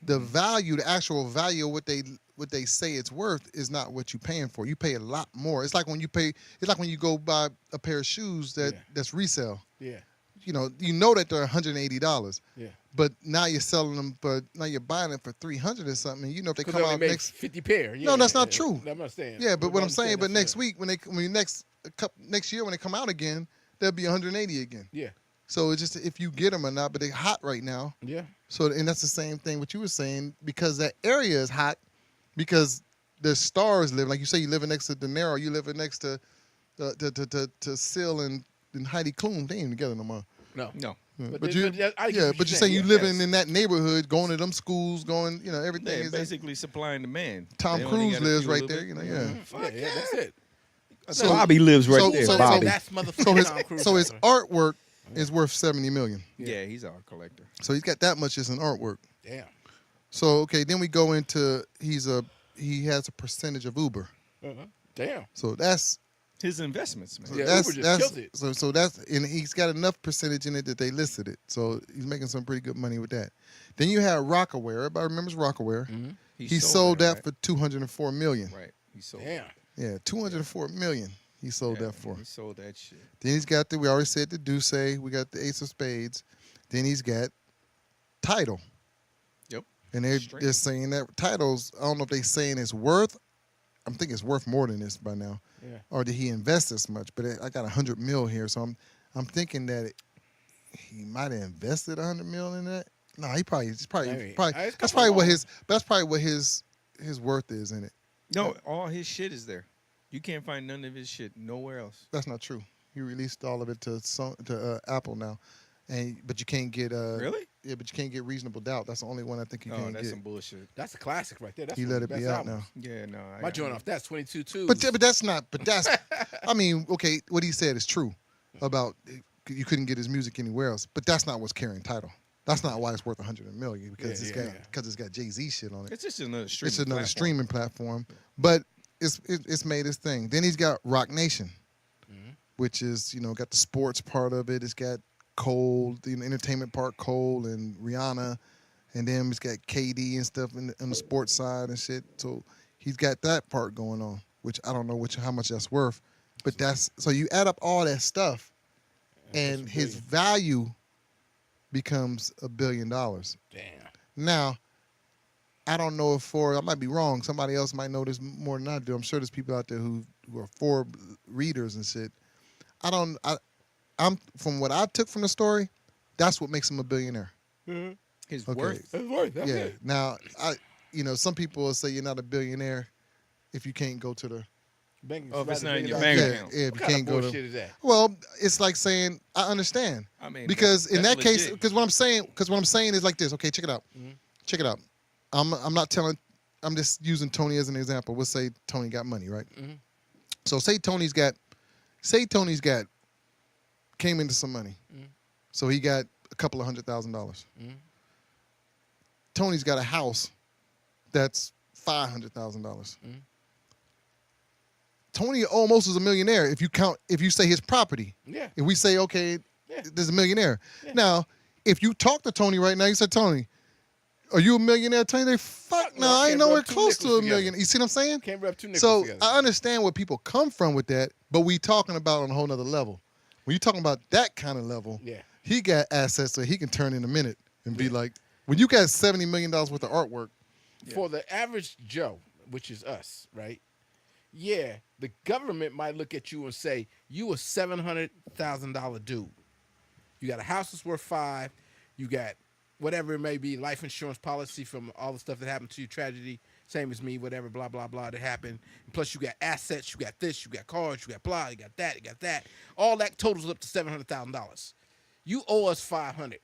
the value, the actual value of what they say it's worth is not what you're paying for. You pay a lot more. It's like when you go buy a pair of shoes that's resale. Yeah. You know that they're $180. Yeah. But now you're selling them, now you're buying them for $300 or something. And you know if they Because come they only out make next 50 pair. Yeah, No, that's not yeah. true. I'm not saying. Yeah, but what I'm saying, understand but next that's week next year when they come out again, they'll be 180 again. Yeah. So it's just if you get them or not, but they're hot right now. Yeah. So and that's the same thing what you were saying because that area is hot because the stars live like you say you living next to De Niro, you living next to Sil and Heidi Klum. They ain't even together no more. No. No. But But they- you, but I get what but you're you say saying, you yeah. living Yes. in that neighborhood, going to them schools, going, everything They're is. basically supply and demand. Tom They only Cruise gotta lives fuel a right little there, bit. yeah. Yeah, that's it. So- Bobby lives right so- there. so- Bobby. That's motherfucking So his Tom Cruise. so his artwork is worth $70 million. yeah, he's our collector. So he's got that much just in artwork. Damn. So okay, then we go into he has a percentage of Uber. Damn. Damn. So that's His investments, man. Yeah, that's Uber just that's killed it. so that's and he's got enough percentage in it that they listed it. So he's making some pretty good money with that. Then you have Rockaware. Everybody remembers Rockaware. Mm-hmm. He sold that right? for $204 million. Right. He sold. Damn. Yeah, $204 million. He sold Yeah, that for. He sold that shit. Then he's got we already said the Duce. We got the Ace of Spades. Then he's got Title. Yep. And they're Streaming. saying that Title's, I don't know if they're saying it's worth, I'm thinking it's worth more than this by now. Yeah. Or did he invest this much? But I got 100 mil here, so I'm thinking that he might have invested 100 mil in that. No, it's probably Maybe. It's that's couple probably of that's probably what his worth is in it. No, all his shit is there. You can't find none of his shit nowhere else. That's not true. He released all of it to Apple now, but you can't get Really? Yeah, but you can't get Reasonable Doubt. That's the only one I think you Oh, can that's get. some bullshit. That's a classic right there. That's He one let of it the be best out albums. now. Yeah, no. My joint off that's 22 2. But that's not. But that's. I mean, okay, what he said is true about you couldn't get his music anywhere else. But that's not what's carrying Title. That's not why it's worth 100 million because it's got Jay-Z shit on it. It's just another streaming. It's another platform. streaming platform, but it's made its thing. Then he's got Rock Nation, which is got the sports part of it. It's got Cole, the entertainment part, Cole and Rihanna, and then it's got KD and stuff on the sports side and shit. So he's got that part going on, which I don't know how much that's worth, but so you add up all that stuff, and his value becomes $1 billion. Damn. Now, I don't know if I might be wrong. Somebody else might know this more than I do. I'm sure there's people out there who are Forbes readers and shit. I'm from what I took from the story, that's what makes him a billionaire. His Okay. worth. It's worth. That's Yeah. it. Now, some people will say you're not a billionaire if you can't go to the Oh, if it's not in your yeah, bank account. if you What can't kind of go bullshit to. is that? Well, it's like saying I understand. I mean, Because in that that's case, legit. because what I'm saying is like this. Okay, check it out. Check it out. I'm not telling. I'm just using Tony as an example. We'll say Tony got money, right? So say Tony's got came into some money. So he got a couple of $100,000. Tony's got a house that's $500,000. Tony almost is a millionaire if you say his property. Yeah. If we say, okay, Yeah. there's a millionaire. Yeah. Now, if you talk to Tony right now, you said, Tony, are you a millionaire? Tony, they fuck no, no, I I ain't can't nowhere rub two close to a nickels million. together. You see what I'm saying? Can't rub two nickels So together. I understand where people come from with that, but we talking about on a whole nother level. When you're talking about that kind of level, Yeah. he got assets that he can turn in a minute and be like, when you got $70 million worth of artwork, For the average Joe, which is us, right? Yeah, the government might look at you and say, you a $700,000 dude. You got a house that's worth $5. You got whatever it may be, life insurance policy from all the stuff that happened to you, tragedy, same as me, whatever, blah, blah, blah, that happened. And plus you got assets, you got this, you got cars, you got blah, you got that, you got that. All that totals up to $700,000. You owe us $500.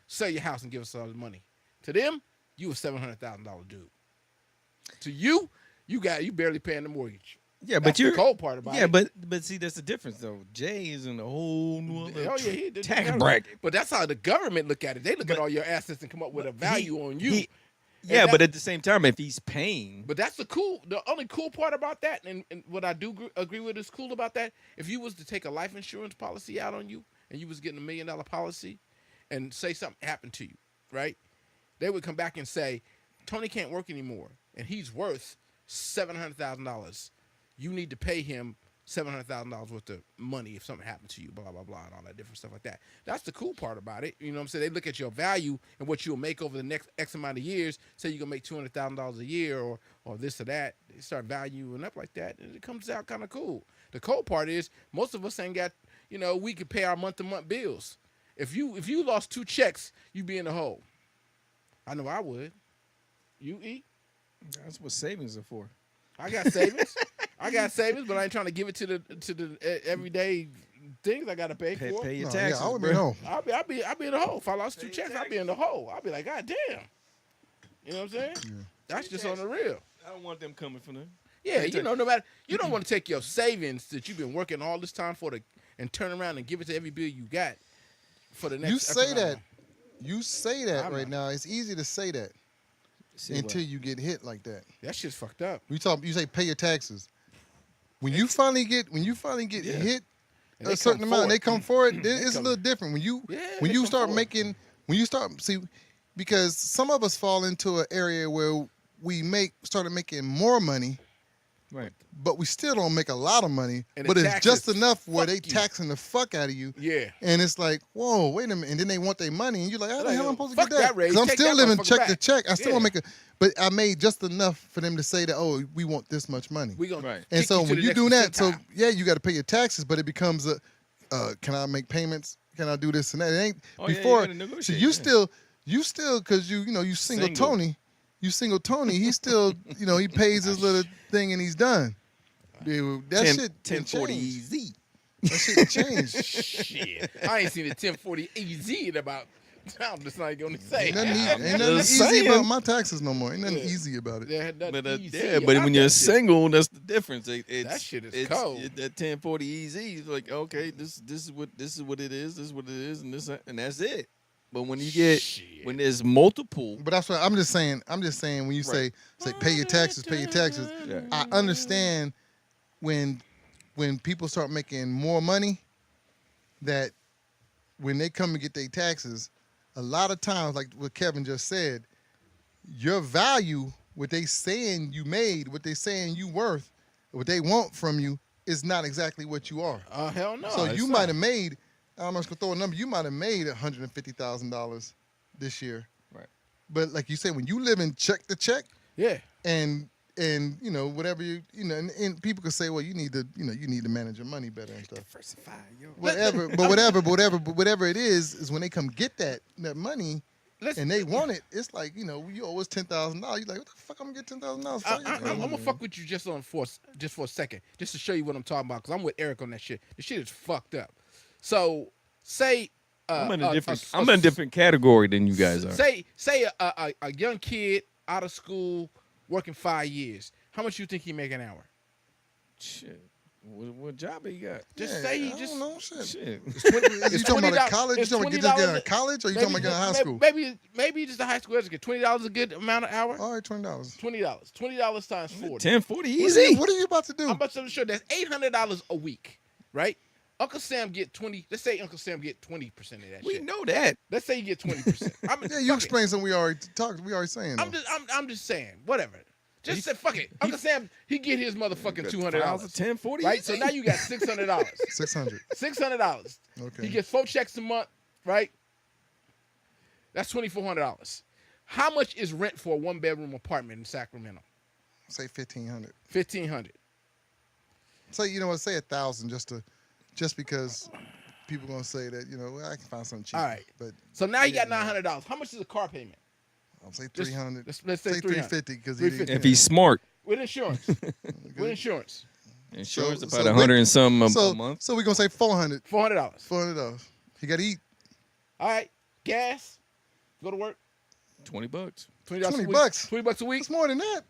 Sell your house and give us all the money. To them, you a $700,000 dude. To you, you barely paying the mortgage. Yeah, That's but you're the cold part about yeah, it. but see, that's the difference though. Jay is in a whole new other Oh yeah, he did tax the bracket. But that's how the government look at it. They look at But- all your assets and come up with a But value he- on you. he- And yeah, that- but at the same time, if he's paying, But that's the only cool part about that, and what I do agree with is cool about that. If you was to take a life insurance policy out on you, and you was getting $1 million policy, and say something happened to you, right? They would come back and say, Tony can't work anymore, and he's worth $700,000. You need to pay him $700,000 worth of money if something happened to you, blah, blah, blah, and all that different stuff like that. That's the cool part about it. You know what I'm saying? They look at your value and what you'll make over the next X amount of years. Say you're going to make $200,000 a year or this or that. They start valuing up like that, and it comes out kind of cool. The cool part is most of us ain't got, we could pay our month-to-month bills. If you lost 2 checks, you'd be in the hole. I know I would. You eat? that's what savings are for. I got savings. But I ain't trying to give it to the everyday things I gotta pay for. Pay your no, taxes. yeah, I would bro. be no. I'll be in the hole. If I lost 2 Pay your checks, I'll be in the hole. I'll be like, God damn. You know what I'm saying? That's just on the real. I don't want them coming from them. Yeah, no matter you don't want to take your savings that you've been working all this time for and turn around and give it to every bill you got for the next. You X say amount. that. You say that I'm right not. now. It's easy to say that See until you get hit like that. That shit's fucked up. You say pay your taxes. when you finally get Yeah. hit And they a certain come amount, and they forward. come forward. It's a come- little different when Yeah, when they you come start forward. making because some of us fall into an area where we started making more money, Right. but we still don't make a lot of money. And the But it's just taxes enough where fuck they you. taxing the fuck out of you. Yeah. And it's like, whoa, wait a minute. And then they want their money. And you're like, how the Like, hell am I supposed to fuck get that? that raise. Because I'm Take still that living motherfucker check to back. check. I still Yeah. don't make it. But I made just enough for them to say that, oh, we want this much money. We gonna Right. And kick so to when the you next do that, so percentile. yeah, you got to pay your taxes, but it becomes can I make payments? Can I do this and that? It ain't Oh, yeah, you before. gotta so negotiate, you yeah. still, because you single Single. Tony, he still, he pays his little thing and he's done. Dude, that shit 1040 changed. easy. That shit changed. Shit. I ain't seen a 1040 easy in about. I'm just not gonna say. Ain't nothing, I'm ain't nothing just easy saying. about my taxes no more. Ain't nothing Yeah. easy about it. Yeah, that But easy yeah, but about when you're that shit. single, that's the difference. It's, That shit is it's, cold. That 1040 easy is like, okay, this is what it is. This is what it is, and that's it. But when you get Shit. when there's multiple, But that's what I'm just saying. I'm just saying when you Right. say pay your taxes, pay your taxes. Yeah. I understand when people start making more money, that when they come and get their taxes, a lot of times, like what Kevin just said, your value, what they saying you made, what they saying you worth, what they want from you is not exactly what you are. Hell no. So it's you not. might have made, I'm just gonna throw a number, you might have made $150,000 this year. Right. But like you say, when you live in check to check, Yeah. and whatever and people could say, well, you need to manage your money better and stuff. diversify, yo. Whatever it is when they come get that money Let's, and they want it, it's like, you owe us $10,000. You're like, what the fuck I'm gonna get $10,000 for? I'm gonna fuck with you just for a second, just to show you what I'm talking about, because I'm with Eric on that shit. The shit is fucked up. So say I'm in a different category than you guys are. Say a young kid out of school working 5 years. How much you think he make an hour? Shit. What job he got? Just say he I just. don't know, shit. Shit. You talking about a college? You it's talking about just getting out $20 of college, or you talking about getting out of high school? Maybe just a high school education. $20 a good amount an hour. All right, $20. $20 times 40. 1040 What easy. are you about to do? I'm about to show that's $800 a week, right? Uncle Sam get 20. Let's say Uncle Sam get 20% of that We shit. know that. Let's say you get 20%. Yeah, you explained something we already talked. We already saying. I'm though. just saying, whatever. Just say fuck it. Uncle Sam, he get his motherfucking $200. 1040 Right? easy. So now you got $600. 600. $600. Okay. He gets 4 checks a month, right? That's $2,400. How much is rent for a 1-bedroom apartment in Sacramento? Say 1,500. $1,500. Say say 1,000 just because people gonna say that I can find something cheap. All right. But So now you Yeah, got $900. How much is a car payment? I'll say Just- 300. let's say 300. 350 because 350. If he's smart, With insurance. With insurance. insurance So- about so 100 and some a so month. so we're gonna say 400. $400. $400. He got to eat. All right. Gas. Go to work. $20. $20 $20 a week. bucks. $20 a week. It's more than that.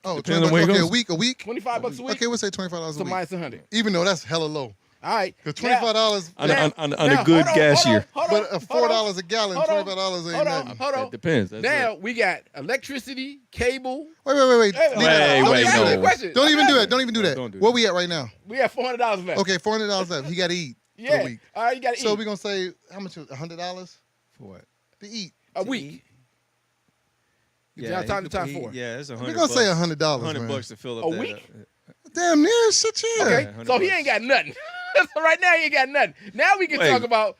Oh, Depends on $20 where he okay, a goes. week. $25 a week. Okay, we'll say $25 So a week. minus 100. Even though that's hella low. All right. Because $25, On Now- a good gas year. but $4 a gallon, Hold on. $25 ain't Hold on. nothing. Hold on. It depends. That's Now it. we got electricity, cable. Wait. Hey, Leave that out. Wait, Don't wait, even do no. that. Question. Don't even do that. it. Don't even do that. Don't do Where that. we at right now? We have $400 left. Okay, $400 left. He got to eat for Yeah. a week. All right, you got to So eat we're going to say, how much? $100 For what? to eat. a to week. eat? Yeah, time to time he- for it. Yeah, that's $100. We're going to say $100, $100 man. bucks to fill up A that. week? Damn near shit, yeah. Okay, $100 so he ain't got nothing. So right now he ain't got nothing. Now we can Wait. talk about.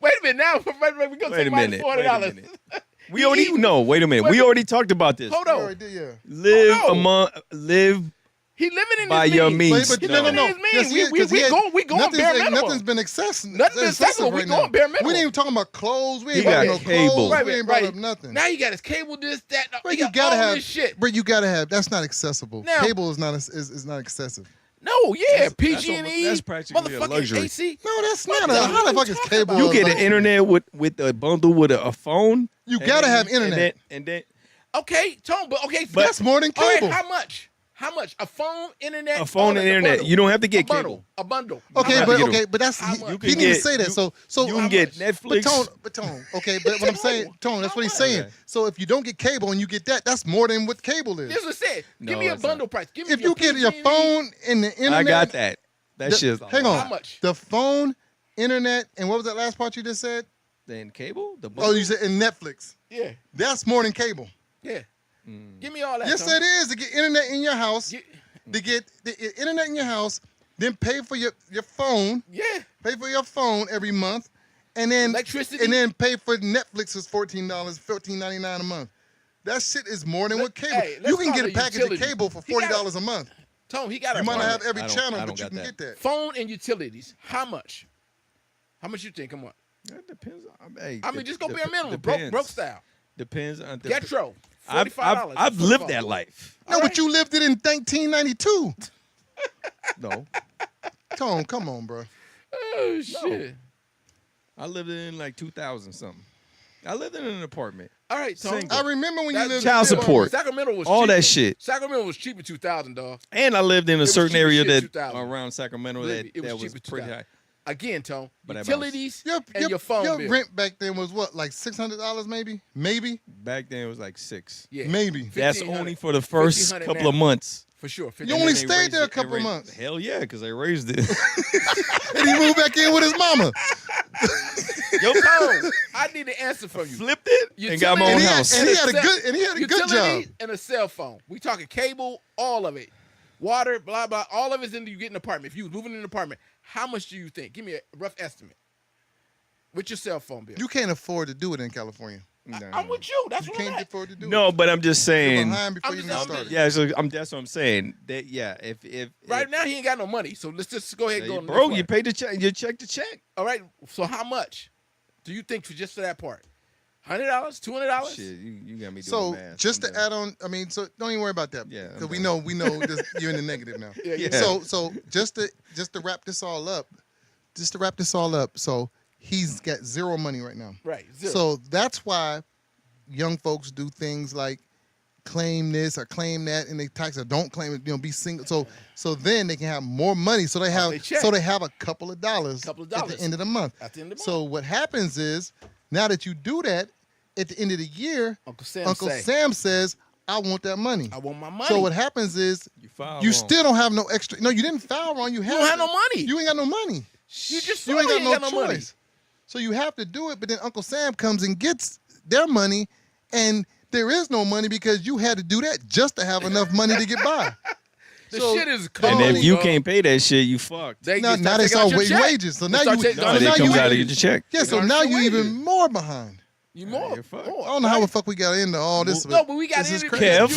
Wait a minute. Now we're gonna Wait say a minus minute. $400. We already eating. no. Wait a minute. Wait, We wait. already talked about this. Hold We on. already did, yeah. Live Oh, no. among live He living in by his your means. means. But He no. living in his Yes, means. he is, 'cause he had- We going bare minimum. Nothing's been excessive. Nothing been acceptable. We right going now. bare minimum. We ain't even talking about clothes. We He ain't got got no cable. clothes. Right, We ain't right. brought up nothing. Now you got his cable, this, that. Bro, he you got gotta all have this shit. Bro, you gotta have. That's not accessible. Now- Cable is not excessive. No, yeah, That's PG&E, that's practically a motherfucking luxury. AC. No, that's What not. the How hell the you fuck is talking cable? about? You get an luxury? internet with a bundle with a phone. You and gotta then- have internet. And then Okay, Tone, but okay, That's more than all right, cable. how much? How much? A phone, internet, A phone all and that, a internet. bundle. You don't have to a get bundle. cable. A bundle. Okay, How have but to much? get okay, but that's How he, much? he You can didn't even get- say that. you- So You how can get much? But Netflix. Tone, okay, but what I'm saying, Tone, that's How what he's much? saying. Okay. So if you don't get cable and you get that, that's more than what cable is. This is what I said. Give No, me a it's not. bundle price. Give me If you get your PG&E. phone and the internet, I got that. That the- shit's a hang on. lot. How much? The phone, internet, and what was that last part you just said? Then cable. The Oh, bundle? you said in Netflix. Yeah, That's more than cable. yeah. Mm. Give me all that. Yes, Tony. it is to get internet in your house. Get- To get the internet in your house, then pay for your phone, yeah. pay for your phone every month, and then Electricity. and then pay for Netflix is $14.99 a month. That shit is more than what cable. Hey, let's You can call get a it package utility. of cable for He got $40 a month. Tone, he got You a might not phone. have every I don't- channel, I but don't you got can that. get that. Phone and utilities. How much? How much you think? Come on. That depends. Hey, I mean, just go bare minimum. Depends. Broke style. Depends on the Getro. I've $45. I've lived that life. No, All but right. you lived it in 1992. No, Tone, come on, bro. Oh shit. I lived in like 2000 something. I lived in an apartment. All right, Tone. Single. I remember when you That- lived Child in support. Sacramento was All cheap. that shit. Sacramento was cheap in 2000, dog. And I lived in a was certain cheap as area shit, that 2000. around Sacramento Believe that, me, it was that cheap was in pretty 2000. high. Again, Tone. But I Utilities Your, and your phone your bill. rent back then was what, like $600 maybe? Maybe? Back then it was like 6. Yeah. Maybe. That's 1500 only for the first 1500 couple now. of months. For sure. You And only then they stayed raised there a it- couple they raised- months. Hell yeah, because they raised it. And he moved back in with his mama. Yo, Tone, I need an answer from you. Flipped it and got my own And he had- house. and he had a cell- good- and he had a good job. utilities and a cell phone. We talking cable, all of it. Water, blah, blah, all of it's in you get an apartment. If you was moving in an apartment, how much do you think? Give me a rough estimate. With your cell phone bill. You can't afford to do it in California. I'm with you. That's You what I'm can't at. afford to do it. No, but I'm just You're saying. behind before I'm you just- even I'm started. Yeah, so that's what I'm saying. That yeah, if Right now, he ain't got no money. So let's just go ahead and go on the bro, next you one. paid the check. You check the check. All right. So how much do you think for just for that part? $100? $200? Shit, you got me doing So math. just I'm to done. add on, I mean, so don't even worry about that. Yeah, I'm because we done. know this, you're in the negative now. Yeah. So just to wrap this all up, so he's got zero money right now. Right. Zero. So that's why young folks do things like claim this or claim that, and they tax or don't claim it. Be single. So then they can have more money. So they have they check. a couple of dollars. At the end of the month. At the end of the So what happens is now that you do that, at the end of the year, Uncle Sam Uncle say, Sam says, "I want that money." I want my money. So what happens is You filed you wrong. still don't have no extra. No, you didn't file wrong. You don't have no money. You ain't got no money. You just You ain't told me got no money. choice. So you have to do it, but then Uncle Sam comes and gets their money, and there is no money because you had to do that just to have enough money to get by. The So- shit is And cold. if you dog. can't pay that shit, you fucked. They Now, just now start they taking out start your waiting check. wages. So They now start you, taking- No, so start it now taking you, comes out of wages. your check. yeah. So Start now taking you even wages. more behind. You more. you're fucked. more. I don't know how the fuck we got into all this. No, but we got this is into it crazy. because Kev.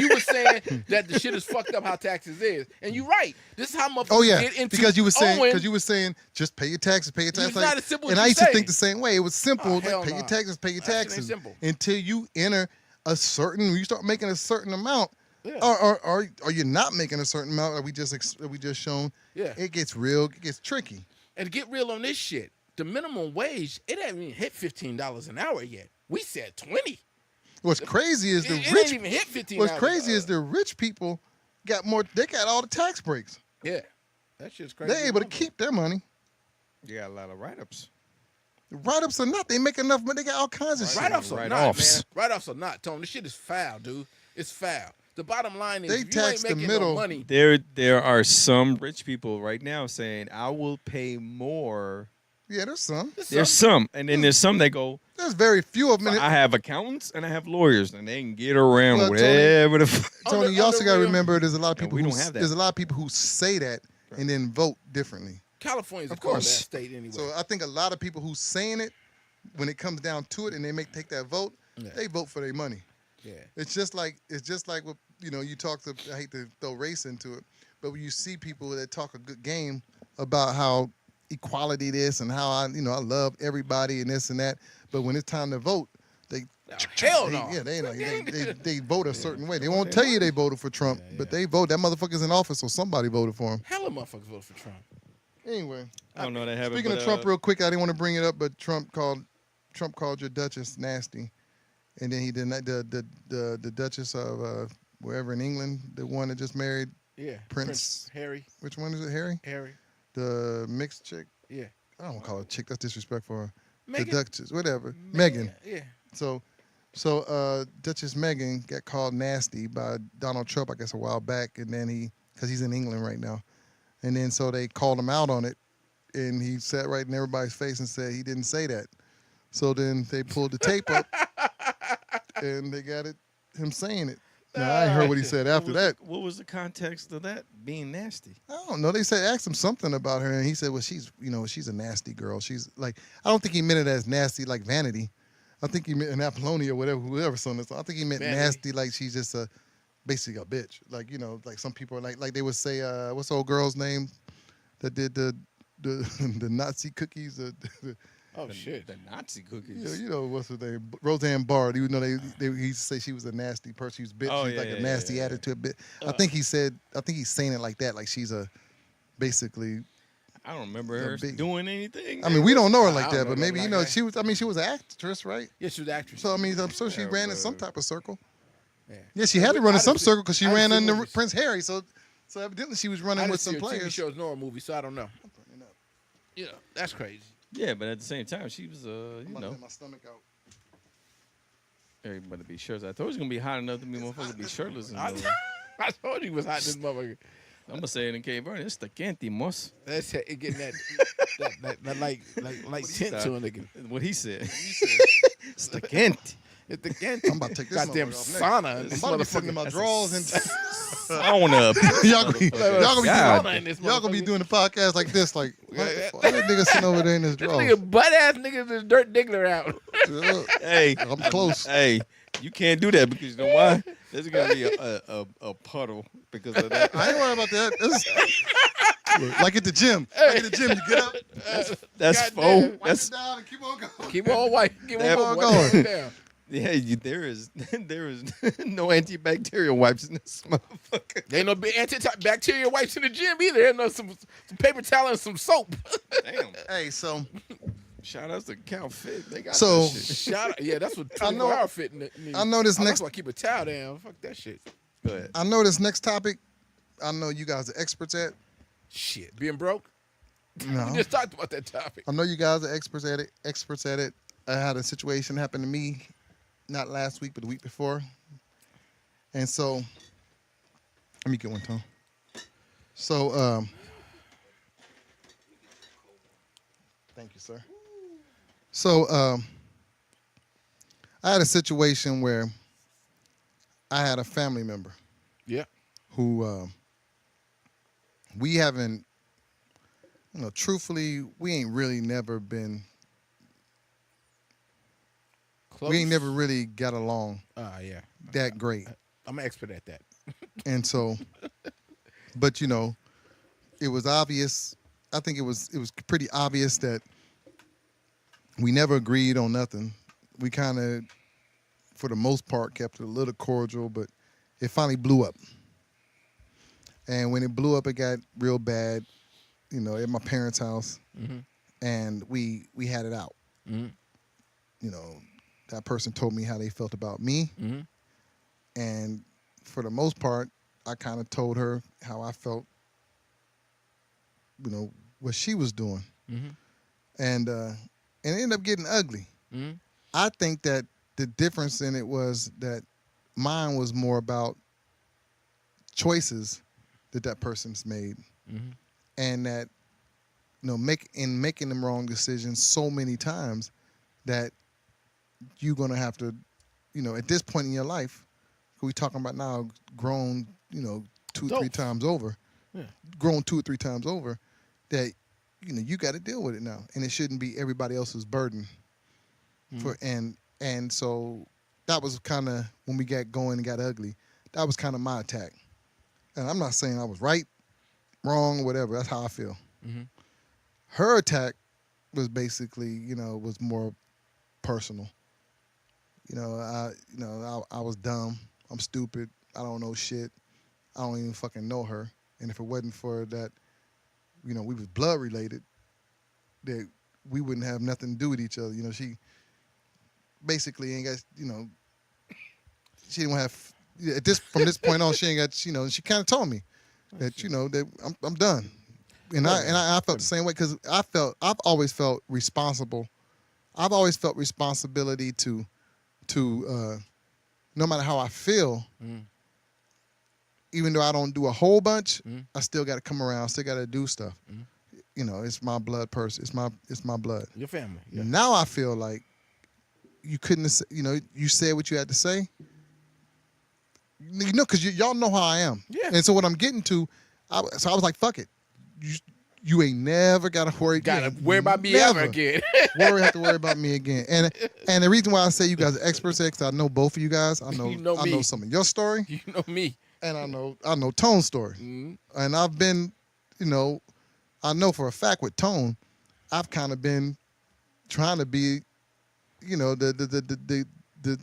you were saying that the shit is fucked up how taxes is, and you're right. This is how motherfuckers Oh yeah, get into because you were owing. saying just pay your taxes, pay your It's taxes. not as simple as and you I used to say. think the same way. It was simple. Oh, like, hell pay nah. your taxes, pay your That shit ain't taxes. simple. Until you enter a certain, you start making a certain amount, Yeah. or you're not making a certain amount. Like we just shown. Yeah. It gets real. It gets tricky. And get real on this shit. The minimum wage, it hasn't even hit $15 an hour yet. We said 20. What's crazy is the It rich. ain't even hit 15. What's crazy is the rich people got more. They got all the tax breaks. yeah, that shit's crazy. They're able to keep their money. You got a lot of write-ups. Write-ups or not, they make enough money. They got all kinds of shit. Write-offs or not, Write-offs. man. Write-offs or not, Tone. This shit is foul, dude. It's foul. The bottom line is, They if you ain't tax the making middle. no money, There are some rich people right now saying, I will pay more. Yeah, there's some. There's some. And then there's some that go, There's very few of them. I have accountants and I have lawyers, and they can get around Well, Tony- whatever the fuck. Tony, Under- you also under got to real- remember there's a lot of And people we who don't have that. there's a lot of people who say that and then vote differently. California's a Of cold course. ass state anyway. So I think a lot of people who saying it, when it comes down to it, and they take that vote, Yeah. they vote for their money. yeah. It's just like what you talk to. I hate to throw race into it, but when you see people that talk a good game about how equality this and how I love everybody and this and that, but when it's time to vote, they Hell no. they vote a certain way. They won't tell you they voted for Trump, but they vote. That motherfucker's in office, so somebody voted for him. Hella motherfuckers voted for Trump. Anyway, I don't know that happened. speaking of Trump, real quick, I didn't want to bring it up, but Trump called your Duchess nasty, and then he did not, the Duchess of wherever in England, the one that just married Yeah. Prince. Harry. Which one is it, Harry? Harry. The mixed chick. Yeah. I don't call her chick. That's disrespectful. Megan. The Duchess, whatever. Megan. Yeah. So Duchess Megan got called nasty by Donald Trump, I guess, a while back, and then because he's in England right now, and then so they called him out on it, and he sat right in everybody's face and said he didn't say that. So then they pulled the tape up, and they got him saying it. Now I ain't heard what he said after that. What was the context of that being nasty? I don't know. They asked him something about her, and he said, "Well, she's a nasty girl. She's like, I don't think he meant it as nasty like vanity. I think he meant in Apollonia or whatever, whoever sung this. I think he meant vanity. nasty like she's just basically a bitch. Like like some people are like they would say, what's the old girl's name that did the the Nazi cookies? Oh shit. The Nazi cookies. What's her name? Roseanne Barr. Even though he used to say she was a nasty person, she was a bitch. Oh, She's like yeah, a nasty yeah. attitude bit. I think he's saying it like that, like she's basically. I don't remember her big- doing anything. I mean, we don't know her like I that, don't but know maybe like that. she was. I mean, she was an actress, right? Yeah, she was an actress. So I mean, I'm sure she Yeah, ran in but- some type of circle. yeah. Yeah, she had to run in some circle because she I didn't ran see under movies. Prince Harry. So evidently she was I running didn't with see some her TV players. shows nor a movie, so I don't know. That's crazy. Yeah, but at the same time, she was, I'm about to get my stomach out. everybody be shirtless. I thought it was gonna be hot enough to be motherfuckers be shirtless. I told you it was hot in this motherfucker. I'm gonna say it in Cape Verde. It's the canty mos. That's it, getting that like tint to a nigga. What he said. It's the canty. It's the Ghent. I'm about to take this goddamn motherfucker off sauna in I'm this about to be sitting in motherfucker. my drawers and Sauna. y'all gonna be God. Sauna in this y'all gonna be motherfucker. doing the podcast like this, like what the fuck? That nigga sitting over there in his This drawers. nigga butt ass nigga just dirt diggler out. Hey, I'm close. hey, you can't do that because you know why? There's gonna be a puddle because of that. I ain't worried about that. Look, like at the gym. Like at the gym, you get up, That's Goddamn. faux. wipe That's it down, and keep on going. Keep on white. Keep That- on going. going. Down. yeah. There is no antibacterial wipes in this motherfucker. There ain't no big antibacterial wipes in the gym either. There ain't no some paper towel and some soap. Damn. Hey, so Shout out to Cal Fit. They got So- that shit. Shout out. Yeah, that's what I know- 24-hour fit needs. I know this I'm next. gonna keep a towel down. Fuck that shit. Go ahead. I know this next topic. I know you guys are experts at. Shit, being broke. No. We just talked about that topic. I know you guys are experts at it. Experts at it. I had a situation happen to me, not last week, but the week before. And so, let me get one, Tom. So, thank you, sir. So, I had a situation where I had a family member Yeah. who we haven't, truthfully, we ain't really never been, Close. we ain't never really got along Yeah. that great. I'm an expert at that. And so, but it was obvious. I think it was pretty obvious that we never agreed on nothing. We kind of, for the most part, kept it a little cordial, but it finally blew up. And when it blew up, it got real bad, at my parents' house, and we had it out. That person told me how they felt about me, and for the most part, I kind of told her how I felt, what she was doing, and it ended up getting ugly. I think that the difference in it was that mine was more about choices that person's made, and that making them wrong decisions so many times that you're gonna have to, at this point in your life, we talking about now grown, 2 or 3 times over, grown 2 or 3 times over, that you got to deal with it now, and it shouldn't be everybody else's burden. And so that was kind of when we got going and got ugly. That was kind of my attack, and I'm not saying I was right, wrong, whatever. That's how I feel. Her attack was basically, was more personal. I was dumb. I'm stupid. I don't know shit. I don't even fucking know her. And if it wasn't for that, we was blood related, that we wouldn't have nothing to do with each other. She basically ain't got, she didn't have from this point on, she ain't got. She kind of told me that that I'm done, and I felt the same way because I've always felt responsible. I've always felt responsibility to no matter how I feel, even though I don't do a whole bunch, I still got to come around. I still got to do stuff. It's my blood person. It's my blood. Your family. Yeah. Now I feel like you couldn't. You said what you had to say. Because y'all know how I am. Yeah. And so what I'm getting to, I was like, fuck it. You ain't never got to worry. Gotta worry about me never ever again. have to worry about me again. And the reason why I say you guys are experts is 'cause I know both of you guys. I know, You know I me. know some of your story, You know me. and I know Tone's story. And I've been, I know for a fact with Tone, I've kind of been trying to be, that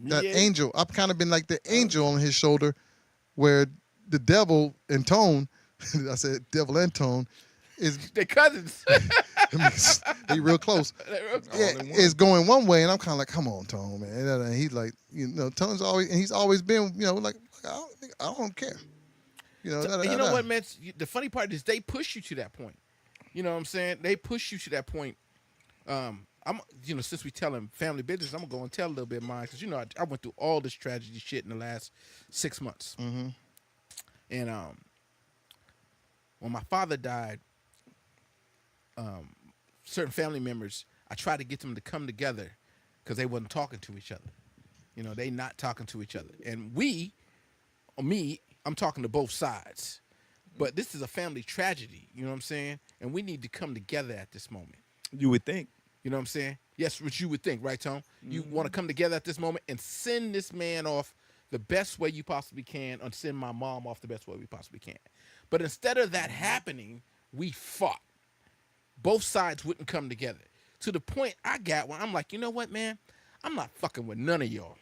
Yeah. angel. I've kind of been like the angel on his shoulder, where the devil and Tone, I said devil and Tone, is They're cousins. they real close. Yeah, is going one way, and I'm kind of like, come on, Tone, man. And he's like, Tone's always, and he's always been, like I don't care. You know what, man? The funny part is they push you to that point. You know what I'm saying? They push you to that point. Since we telling family business, I'm gonna go and tell a little bit of mine because I went through all this tragedy shit in the last 6 months. Mm-hmm. And when my father died, certain family members, I tried to get them to come together because they wasn't talking to each other. They not talking to each other. And I'm talking to both sides. But this is a family tragedy, you know what I'm saying? And we need to come together at this moment. You would think. You know what I'm saying? Yes, what you would think, right, Tom? You want to come together at this moment and send this man off the best way you possibly can, or send my mom off the best way we possibly can. But instead of that happening, we fought. Both sides wouldn't come together. To the point I got where I'm like, you know what, man? I'm not fucking with none of y'all.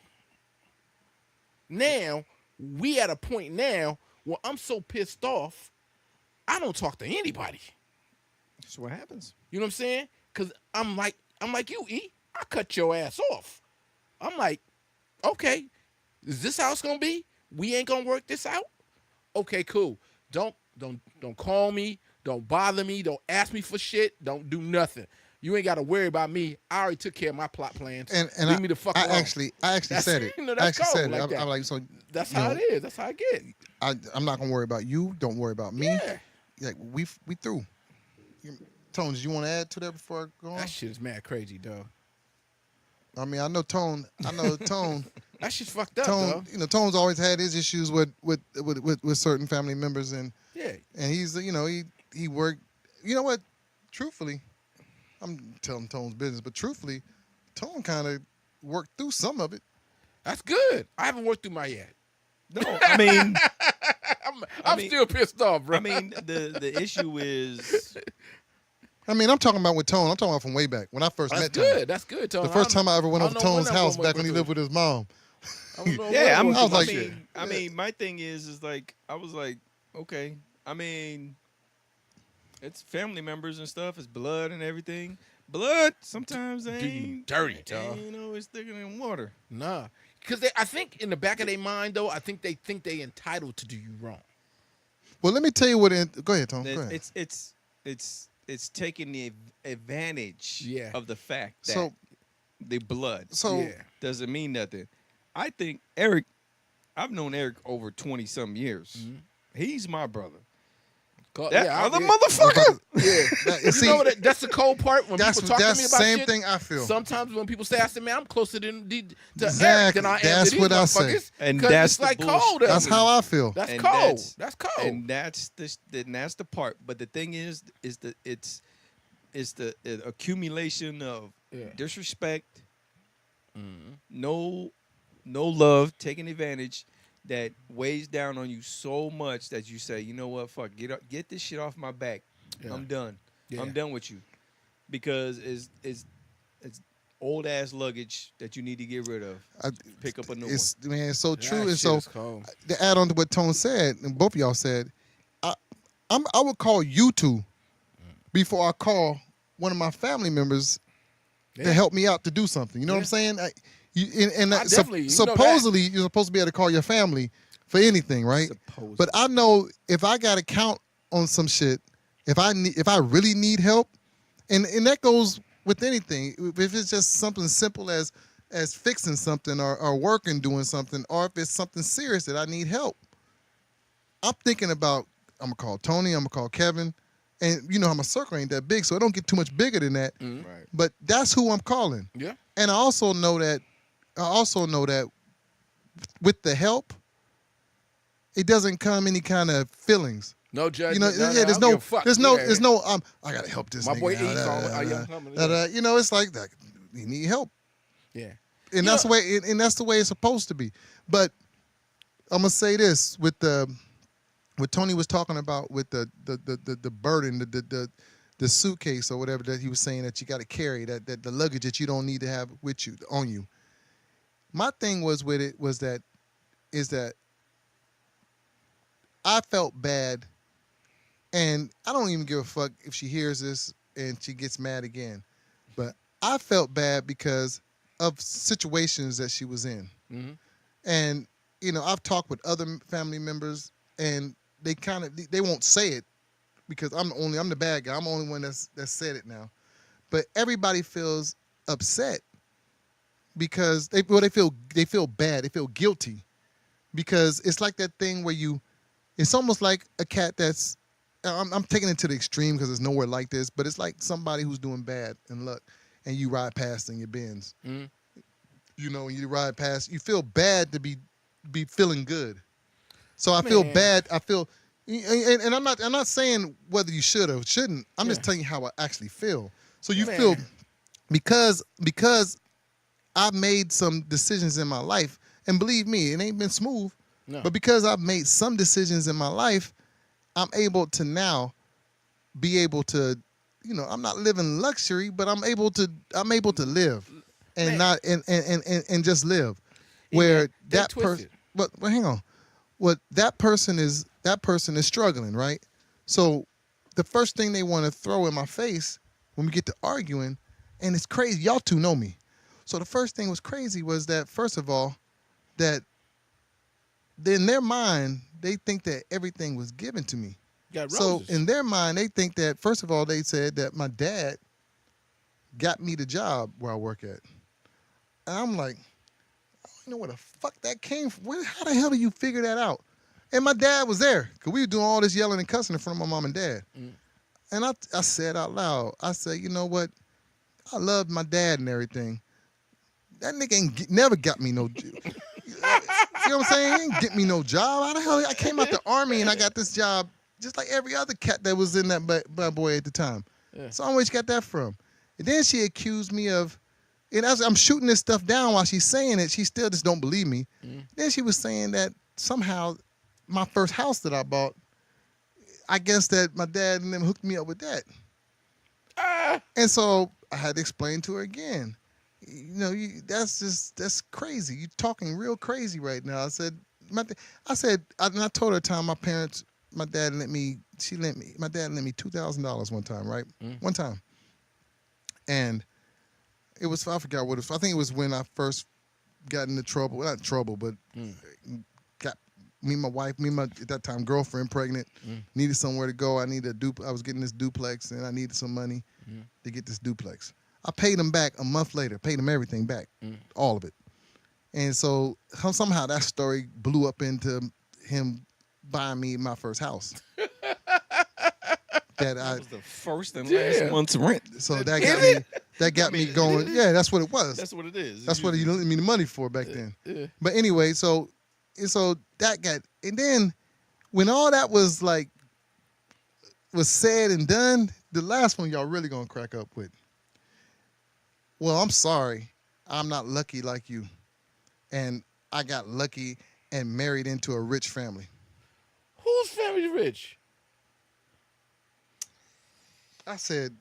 Now, we at a point now where I'm so pissed off, I don't talk to anybody. That's what happens. You know what I'm saying? Because I'm like you, E. I cut your ass off. I'm like, okay, is this how it's gonna be? We ain't gonna work this out? Okay, cool. Don't call me. Don't bother me. Don't ask me for shit. Don't do nothing. You ain't got to worry about me. I already took care of my plot plans. And leave me the fuck alone. I actually said it. That's I actually cold said like it. that. I'm like, so That's how it is. That's how I get. I'm not gonna worry about you. Don't worry about me. Yeah. Like we through. Tone, did you want to add to that before I go on? That shit is mad crazy, dog. I mean, I know Tone. That shit's fucked up, Tone. dog. Tone's always had his issues with certain family members, and Yeah. he's he worked. You know what? Truthfully, I'm telling Tone's business, but truthfully, Tone kind of worked through some of it. That's good. I haven't worked through my yet. No, I mean, I'm still pissed off, bro. I mean, the issue is, I mean, I'm talking about with Tone. I'm talking about from way back when I first that's met Tone. good. That's good, Tone. The first time I ever went I over don't know Tone's when I'm house gonna back when he work lived with his mom. yeah. I was like, I mean, my thing is like, I was like, okay. I mean, it's family members and stuff. It's blood and everything. Blood sometimes do you ain't dirty, dog. it's thicker than water. Nah, because I think in the back of their mind, though, I think they entitled to do you wrong. Well, let me tell you what. Go ahead, Tone. Go ahead. It's taking the advantage Yeah. of the fact that So- the blood So Yeah. doesn't mean nothing. I think Eric, I've known Eric over 20-some years. Mm-hmm. He's my brother. Yeah, That other yeah. motherfucker. Yeah. you see, know what? That's the cold part when that's people talk to me about same shit. thing I feel. Sometimes when people say, I say, man, I'm closer to Eric Exactly. than I am That's to these what I say. motherfuckers. And 'Cause that's it's the like bullshit. cold. That's how I feel. That's And cold. that's- That's cold. And that's the part. But the thing is it's the accumulation of Yeah. disrespect, no love, taking advantage, that weighs down on you so much that you say, you know what, fuck, get this shit off my back. Yeah. I'm done. Yeah. I'm done with you, because it's old ass luggage that you need to get rid of. Pick up a new It's man, it's so That true. And shit so is cold. to add on to what Tone said, and both of y'all said, I would call you two before I call one of my family members Yeah. to help me out to do something. You know what I'm Yeah. saying? And I definitely, you know that. supposedly you're supposed to be able to call your family for anything, right? Supposedly. But I know if I got to count on some shit, if I really need help, and that goes with anything. If it's just something simple as fixing something or working doing something, or if it's something serious that I need help, I'm thinking about I'm gonna call Tony, I'm gonna call Kevin, and you know how my circle ain't that big, so it don't get too much bigger than that. Mhm. Right. But that's who I'm calling. Yeah. And I also know that with the help, it doesn't come any kind of feelings. No judgment. You know, no, yeah. I don't give a fuck. Yeah. There's no. I gotta help this My nigga boy out, E calling. Yeah, I'm coming. You know, it's like that. You need help, Yeah. and that's the way. And that's the way it's supposed to be. But I'm gonna say this with what Tony was talking about with the burden, the suitcase or whatever that he was saying that you got to carry, that the luggage that you don't need to have with you on you. My thing was with it is that I felt bad, and I don't even give a fuck if she hears this and she gets mad again, but I felt bad because of situations that she was in. Mm-hmm. And you know, I've talked with other family members, and they won't say it because I'm the bad guy. I'm the only one that said it now. But everybody feels upset because they feel bad, they feel guilty, because it's like that thing where it's almost like a cat that's I'm taking it to the extreme because it's nowhere like this, but it's like somebody who's doing bad in luck, and you ride past in your Benz. Mm-hmm. You know, when you ride past, you feel bad to be feeling good. So I feel bad. I feel, and I'm not saying whether you should or shouldn't. I'm just telling you how I actually feel. So you feel because I've made some decisions in my life, and believe me, it ain't been smooth. No. But because I've made some decisions in my life, I'm able to now be able to, you know, I'm not living luxury, but I'm able to live and not and just live. Where that person, but hang on, what that person is struggling, right? So the first thing they want to throw in my face when we get to arguing, and it's crazy. Y'all two know me. So the first thing was crazy was that, first of all, that in their mind, they think that everything was given to me. So in their mind, they think that, first of all, they said that my dad got me the job where I work at. And I'm like, I don't know where the fuck that came from. How the hell do you figure that out? And my dad was there, because we were doing all this yelling and cussing in front of my mom and dad. Mm. And I said out loud, I said, you know what? I love my dad and everything. That nigga never got me no job. You know what I'm saying? He ain't get me no job. How the hell? I came out the army and I got this job just like every other cat that was in that bad boy at the time. Yeah. So I don't know where she got that from. And then she accused me of, and as I'm shooting this stuff down while she's saying it, she still just don't believe me. Mm. Then she was saying that somehow my first house that I bought, I guess that my dad and them hooked me up with that. And so I had to explain to her again. You know, that's crazy. You're talking real crazy right now. I said, and I told her a time my dad lent me $2,000 one time, right? Mm. One time. And it was, I forgot what it was. I think it was when I first got into trouble. Well, not trouble, but got at that time girlfriend pregnant, needed somewhere to go. I was getting this duplex, and I needed some money to get this duplex. I paid him back a month later, paid him everything back, all of it. And so somehow that story blew up into him buying me my first house. That was the first and last month's rent. So that got me going. Yeah, that's what it was. That's what it is. That's what he lent me the money for back then. Yeah. But anyway, so that got, and then when all that was said and done, the last one y'all really gonna crack up with. Well, I'm sorry, I'm not lucky like you, and I got lucky and married into a rich family. Whose family's rich? I said,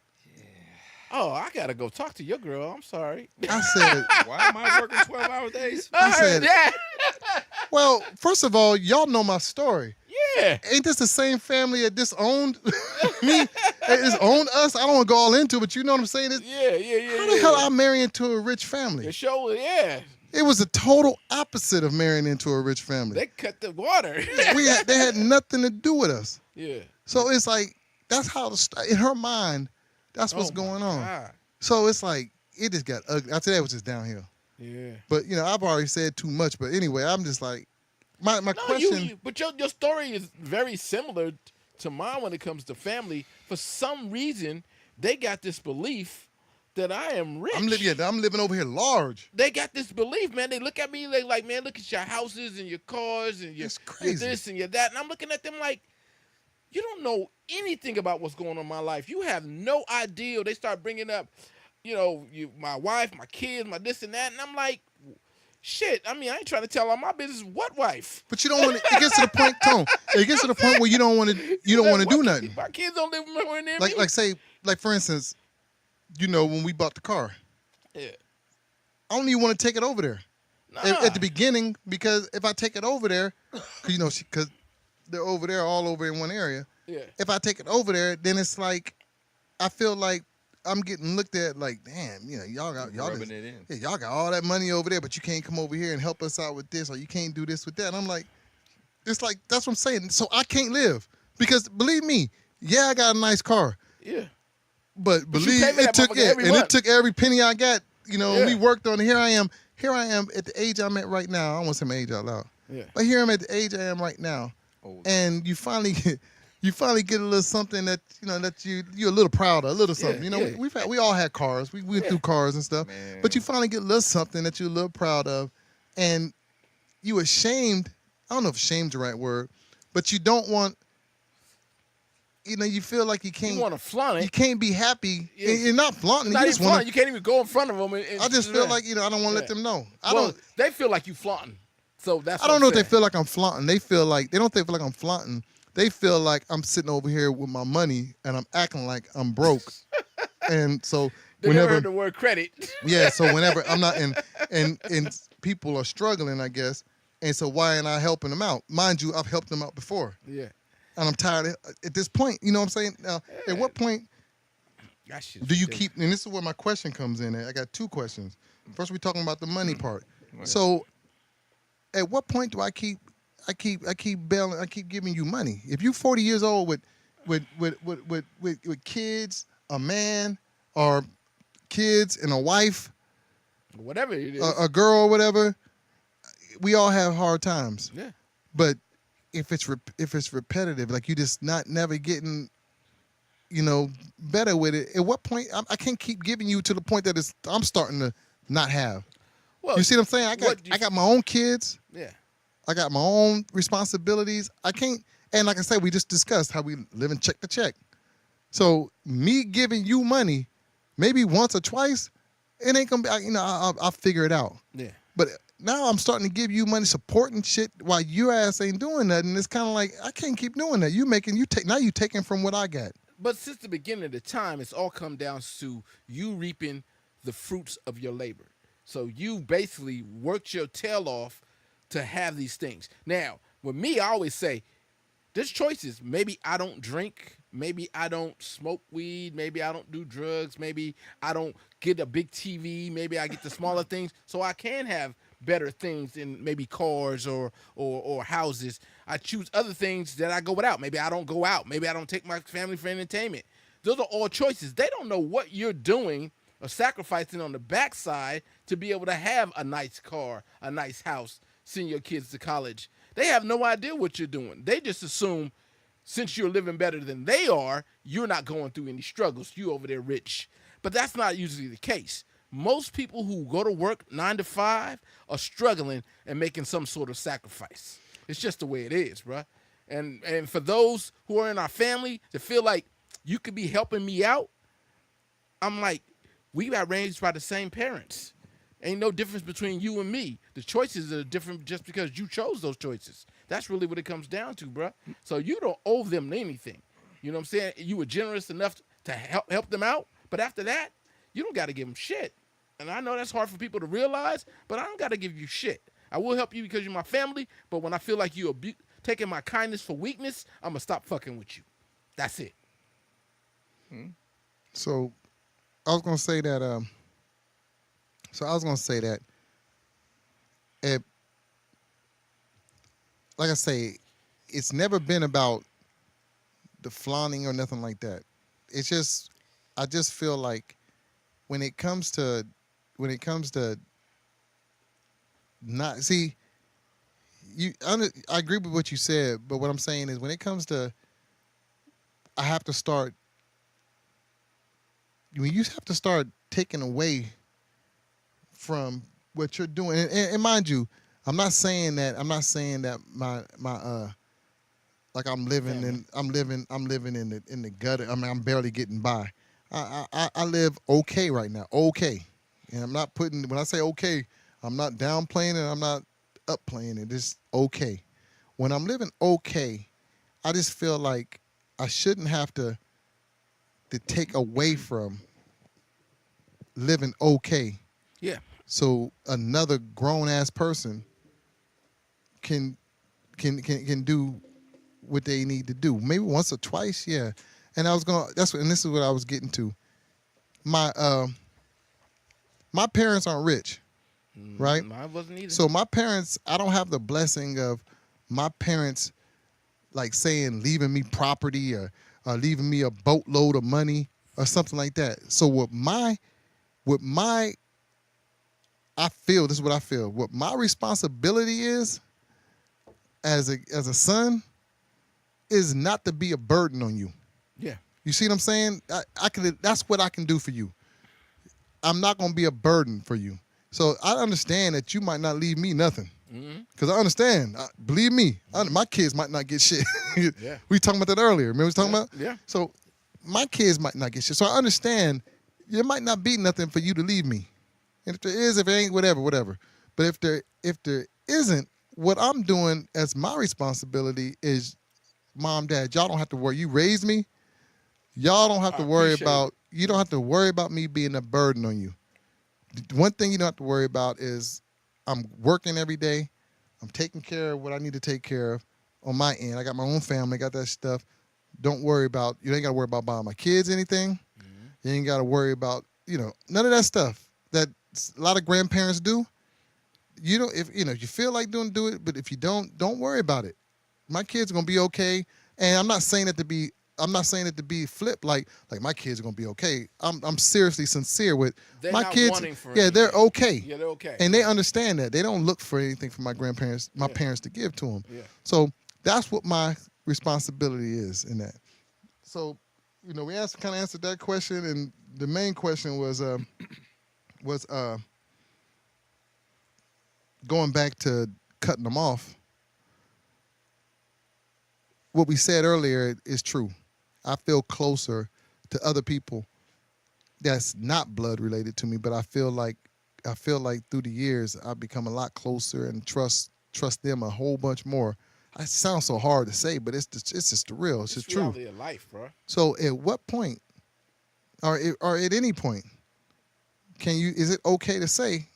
oh, I gotta go talk to your girl. I'm sorry. I said, why am I working 12-hour days? I said, yeah. Well, first of all, y'all know my story. Yeah. Ain't this the same family that disowned me? It's owned us. I don't want to go all into it, but you know what I'm saying? Yeah. How the hell I marry into a rich family? It sure, yeah. It was the total opposite of marrying into a rich family. They cut the water. They had nothing to do with us. Yeah. So it's like that's how in her mind, that's what's Oh, going my on. God. So it's like it just got ugly. After that, it was just downhill. Yeah. But I've already said too much. But anyway, I'm just like my No, question. but your story is very similar to mine when it comes to family. For some reason, they got this belief that I am rich. I'm living over here large. They got this belief, man. They look at me, they like, man, look at your houses and your cars and your It's crazy. this and your that. And I'm looking at them like, you don't know anything about what's going on in my life. You have no idea. They start bringing up, my wife, my kids, my this and that. And I'm like, shit. I mean, I ain't trying to tell all my business. What wife? But you don't want to. It gets to the point, Tone. It gets to the point where you don't want to. You don't want to do nothing. My kids don't live nowhere near me. Like for instance, when we bought the car, Yeah. I don't even want to take it over there Nah. at the beginning because if I take it over there, because they're over there all over in one area. Yeah. If I take it over there, then it's like I feel like I'm getting looked at like, damn, y'all rubbing it in. Yeah, y'all got all that money over there, but you can't come over here and help us out with this, or you can't do this with that. And I'm like, it's like that's what I'm saying. So I can't live because believe me, yeah, I got a nice car, Yeah. but you believe pay for that motherfucker every month. it took every penny I got. Yeah. We worked on it. Here I am at the age I'm at right now. I don't want to say my age out loud, Yeah. but here I'm at the age I am right now, Old. and you finally get a little something that that you're a little proud of, a little something. Yeah. We all had cars. We went through cars and stuff. Man. But you finally get a little something that you're a little proud of, and you ashamed. I don't know if "ashamed's the right word, but you don't want. You feel like you can't. You want to flaunt it. You can't be happy. Yeah. You're not flaunting. Not You even just want flaunting. You can't even go in front of them. I just feel like I don't want to let them know. They feel like you flaunting. So that's. I don't know if they feel like I'm flaunting. They feel like they don't feel like I'm flaunting. They feel like I'm sitting over here with my money and I'm acting like I'm broke. And so They never heard the word credit. yeah, so whenever I'm not and people are struggling, I guess, and so why am I helping them out? Mind you, I've helped them out before, Yeah. and I'm tired at this point. You know what I'm saying? Now, at what point That shit's do you ridiculous. keep? And this is where my question comes in. I got two questions. First, we're talking about the money part. Right. So, at what point do I keep bailing? I keep giving you money. If you're 40 years old with kids, a man, or kids and a wife, Whatever it is. a girl, whatever, we all have hard times. Yeah. But if it's repetitive, like you just never getting, better with it. At what point I can't keep giving you to the point that I'm starting to not have. Well, You see what I'm saying? I got my own kids. Yeah. I got my own responsibilities. I can't, and like I said, we just discussed how we live and check to check. So me giving you money, maybe once or twice, it ain't gonna be. I'll figure it out. Yeah. But now I'm starting to give you money, supporting shit while your ass ain't doing nothing. It's kind of like I can't keep doing that. Now you taking from what I got. But since the beginning of the time, it's all come down to you reaping the fruits of your labor. So you basically worked your tail off to have these things. Now, with me, I always say, there's choices. Maybe I don't drink. Maybe I don't smoke weed. Maybe I don't do drugs. Maybe I don't get a big TV. Maybe I get the smaller things. So I can have better things in maybe cars or houses. I choose other things that I go without. Maybe I don't go out. Maybe I don't take my family for entertainment. Those are all choices. They don't know what you're doing or sacrificing on the backside to be able to have a nice car, a nice house, send your kids to college. They have no idea what you're doing. They just assume since you're living better than they are, you're not going through any struggles. You over there rich. But that's not usually the case. Most people who go to work 9 to 5 are struggling and making some sort of sacrifice. It's just the way it is, bruh. And for those who are in our family to feel like you could be helping me out, I'm like, we got raised by the same parents. Ain't no difference between you and me. The choices are different just because you chose those choices. That's really what it comes down to, bruh. So you don't owe them anything. You know what I'm saying? You were generous enough to help them out, but after that, you don't got to give them shit. And I know that's hard for people to realize, but I don't got to give you shit. I will help you because you're my family, but when I feel like you're taking my kindness for weakness, I'm going to stop fucking with you. That's it. So I was gonna say that. it, like I say, it's never been about the flaunting or nothing like that. It's just, I just feel like when it comes to, when it comes to not see I agree with what you said, but what I'm saying is when it comes to, I have to start, when you have to start taking away from what you're doing, and mind you, I'm not saying that my like Family. I'm living in the gutter. I mean, I'm barely getting by. I live okay right now, okay, and I'm not putting, when I say okay, I'm not downplaying it, I'm not upplaying it. It's okay. When I'm living okay, I just feel like I shouldn't have to take away from living okay, Yeah. so another grown ass person can can do what they need to do. Maybe once or twice, yeah. And I was gonna, that's what, and this is what I was getting to. My my parents aren't rich, right? Mine wasn't either. So my parents, I don't have the blessing of my parents like saying leaving me property or leaving me a boatload of money or something like that. So with my I feel, this is what I feel. What my responsibility is as a son is not to be a burden on you. Yeah. You see what I'm saying? I can, that's what I can do for you. I'm not gonna be a burden for you. So I understand that you might not leave me nothing. Mm-hmm. Because I understand. Believe me, my kids might not get shit. Yeah. We talking about that earlier. Remember we was talking about? Yeah. So my kids might not get shit. So I understand there might not be nothing for you to leave me. And if there is, if it ain't, whatever, whatever. But if there isn't, what I'm doing as my responsibility is, mom, dad, y'all don't have to worry. You raised me. Y'all don't have I to worry appreciate about, it. you don't have to worry about me being a burden on you. The one thing you don't have to worry about is I'm working every day. I'm taking care of what I need to take care of on my end. I got my own family, got that stuff. Don't worry about, you ain't got to worry about buying my kids anything. You ain't got to worry about, none of that stuff that a lot of grandparents do. You don't, if you feel like doing, do it. But if you don't worry about it. My kids are gonna be okay. And I'm not saying it to be flip like my kids are gonna be okay. I'm seriously sincere with They're my not kids. wanting for Yeah, they're anything. okay. Yeah, they're okay. And they understand that. They don't look for anything from my Yeah. parents to give to them. Yeah. So that's what my responsibility is in that. So, we kind of answered that question, and the main question was going back to cutting them off. What we said earlier is true. I feel closer to other people that's not blood related to me, but I feel like through the years I've become a lot closer and trust them a whole bunch more. It sounds so hard to say, but it's just the real. It's just true. Reality of life, bro. So at what point, or at any point, is it okay to say,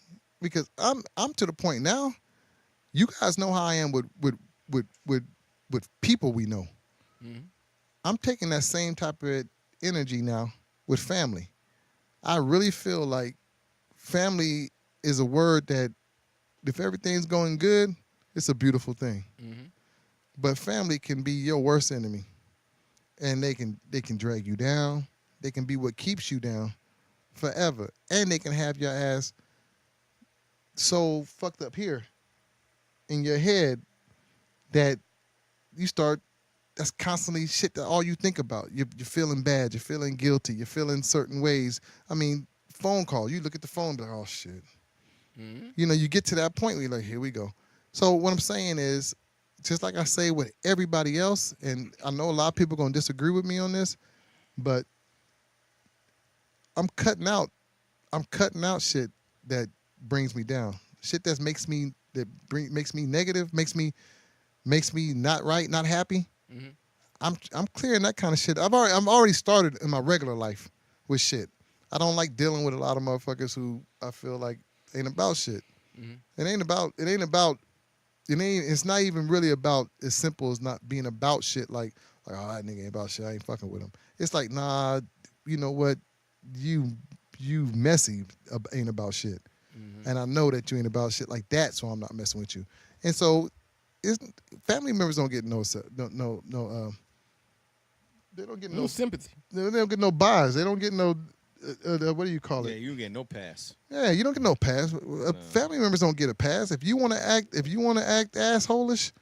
because I'm to the point now, you guys know how I am with people we know. Mm-hmm. I'm taking that same type of energy now with family. I really feel like family is a word that if everything's going good, it's a beautiful thing. Mm-hmm. But family can be your worst enemy. And they can drag you down. They can be what keeps you down forever. And they can have your ass so fucked up here in your head that you start, that's constantly shit that all you think about. You're feeling bad. You're feeling guilty. You're feeling certain ways. I mean, phone call. You look at the phone and be like, oh, shit. Mm-hmm. You get to that point where you're like, here we go. So what I'm saying is, just like I say with everybody else, and I know a lot of people are going to disagree with me on this, but I'm cutting out shit that brings me down. Shit that makes me negative, makes me not right, not happy. Mm-hmm. I'm clearing that kind of shit. I'm already started in my regular life with shit. I don't like dealing with a lot of motherfuckers who I feel like ain't about shit. Mm-hmm. It's not even really about as simple as not being about shit like oh, that nigga ain't about shit, I ain't fucking with him. It's like, nah, you know what? You messy ain't about shit. and I know that you ain't about shit like that, so I'm not messing with you. And so, it's, family members don't get they don't get No no sympathy. they don't get no buys. They don't get no what do you call Yeah, it? you don't get no pass. Yeah, you don't get no pass. Family members don't get a pass. If you want to act assholish,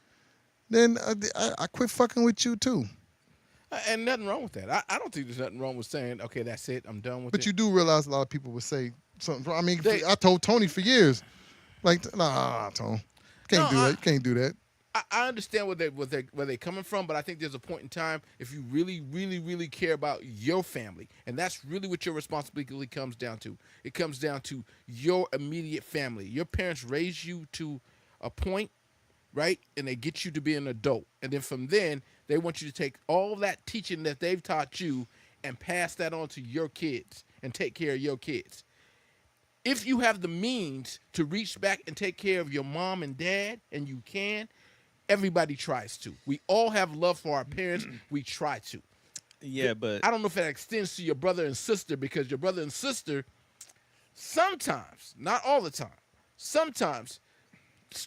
then I quit fucking with you too. And nothing wrong with that. I don't think there's nothing wrong with saying, okay, that's it. I'm done with But it. you do realize a lot of people would say something. I mean, They- I told Tony for years, like, nah, Tony, can't do that. You can't do that. I understand where they're coming from, but I think there's a point in time if you really, really, really care about your family, and that's really what your responsibility comes down to. It comes down to your immediate family. Your parents raised you to a point, right? And they get you to be an adult, and then from then they want you to take all that teaching that they've taught you and pass that on to your kids and take care of your kids. If you have the means to reach back and take care of your mom and dad, and you can, everybody tries to. We all have love for our parents. We try to. Yeah, but I don't know if that extends to your brother and sister, because your brother and sister sometimes, not all the time, sometimes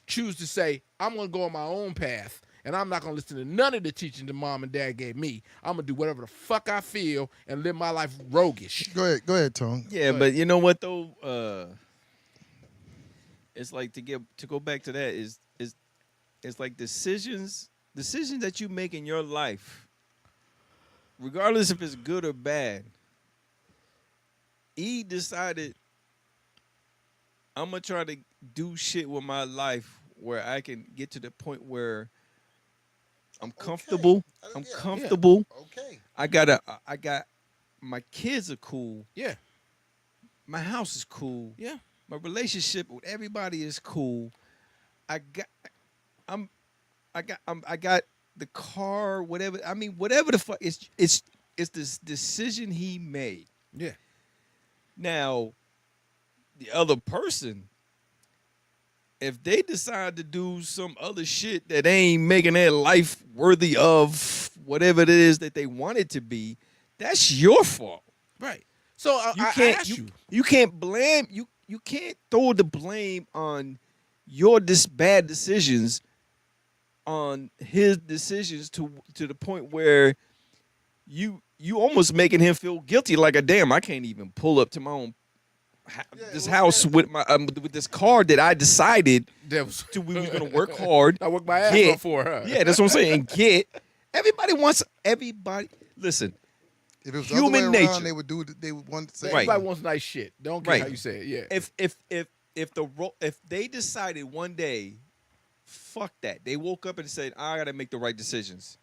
choose to say, I'm going to go on my own path, and I'm not going to listen to none of the teaching that mom and dad gave me. I'm going to do whatever the fuck I feel and live my life roguish. Go ahead, Tony. yeah, but you know what though? It's like to go back to that is it's like decisions that you make in your life, regardless if it's good or bad. He decided, I'm gonna try to do shit with my life where I can get to the point where I'm comfortable. I'm Yeah. comfortable. Okay. I got my kids are cool. Yeah, My house is cool. yeah. My relationship with everybody is cool. I got the car, whatever. I mean, whatever the fuck. It's this decision he made. Yeah. Now, the other person, if they decide to do some other shit that ain't making their life worthy of whatever it is that they want it to be, that's your fault. Right. So I asked you. You can't blame you can't throw the blame on your bad decisions on his decisions to the point where you almost making him feel guilty, like, a damn, I can't even pull up to my own house with my with this car that I decided we was gonna work hard. I worked my ass off for her. Yeah, that's what I'm saying. Everybody wants everybody. Listen, If it was Human the other way nature. around, they would want to say, Right. Everybody wants nice shit. Don't care Right. how you say it. Yeah. if they decided one day, fuck that, they woke up and said, I gotta make the right decisions,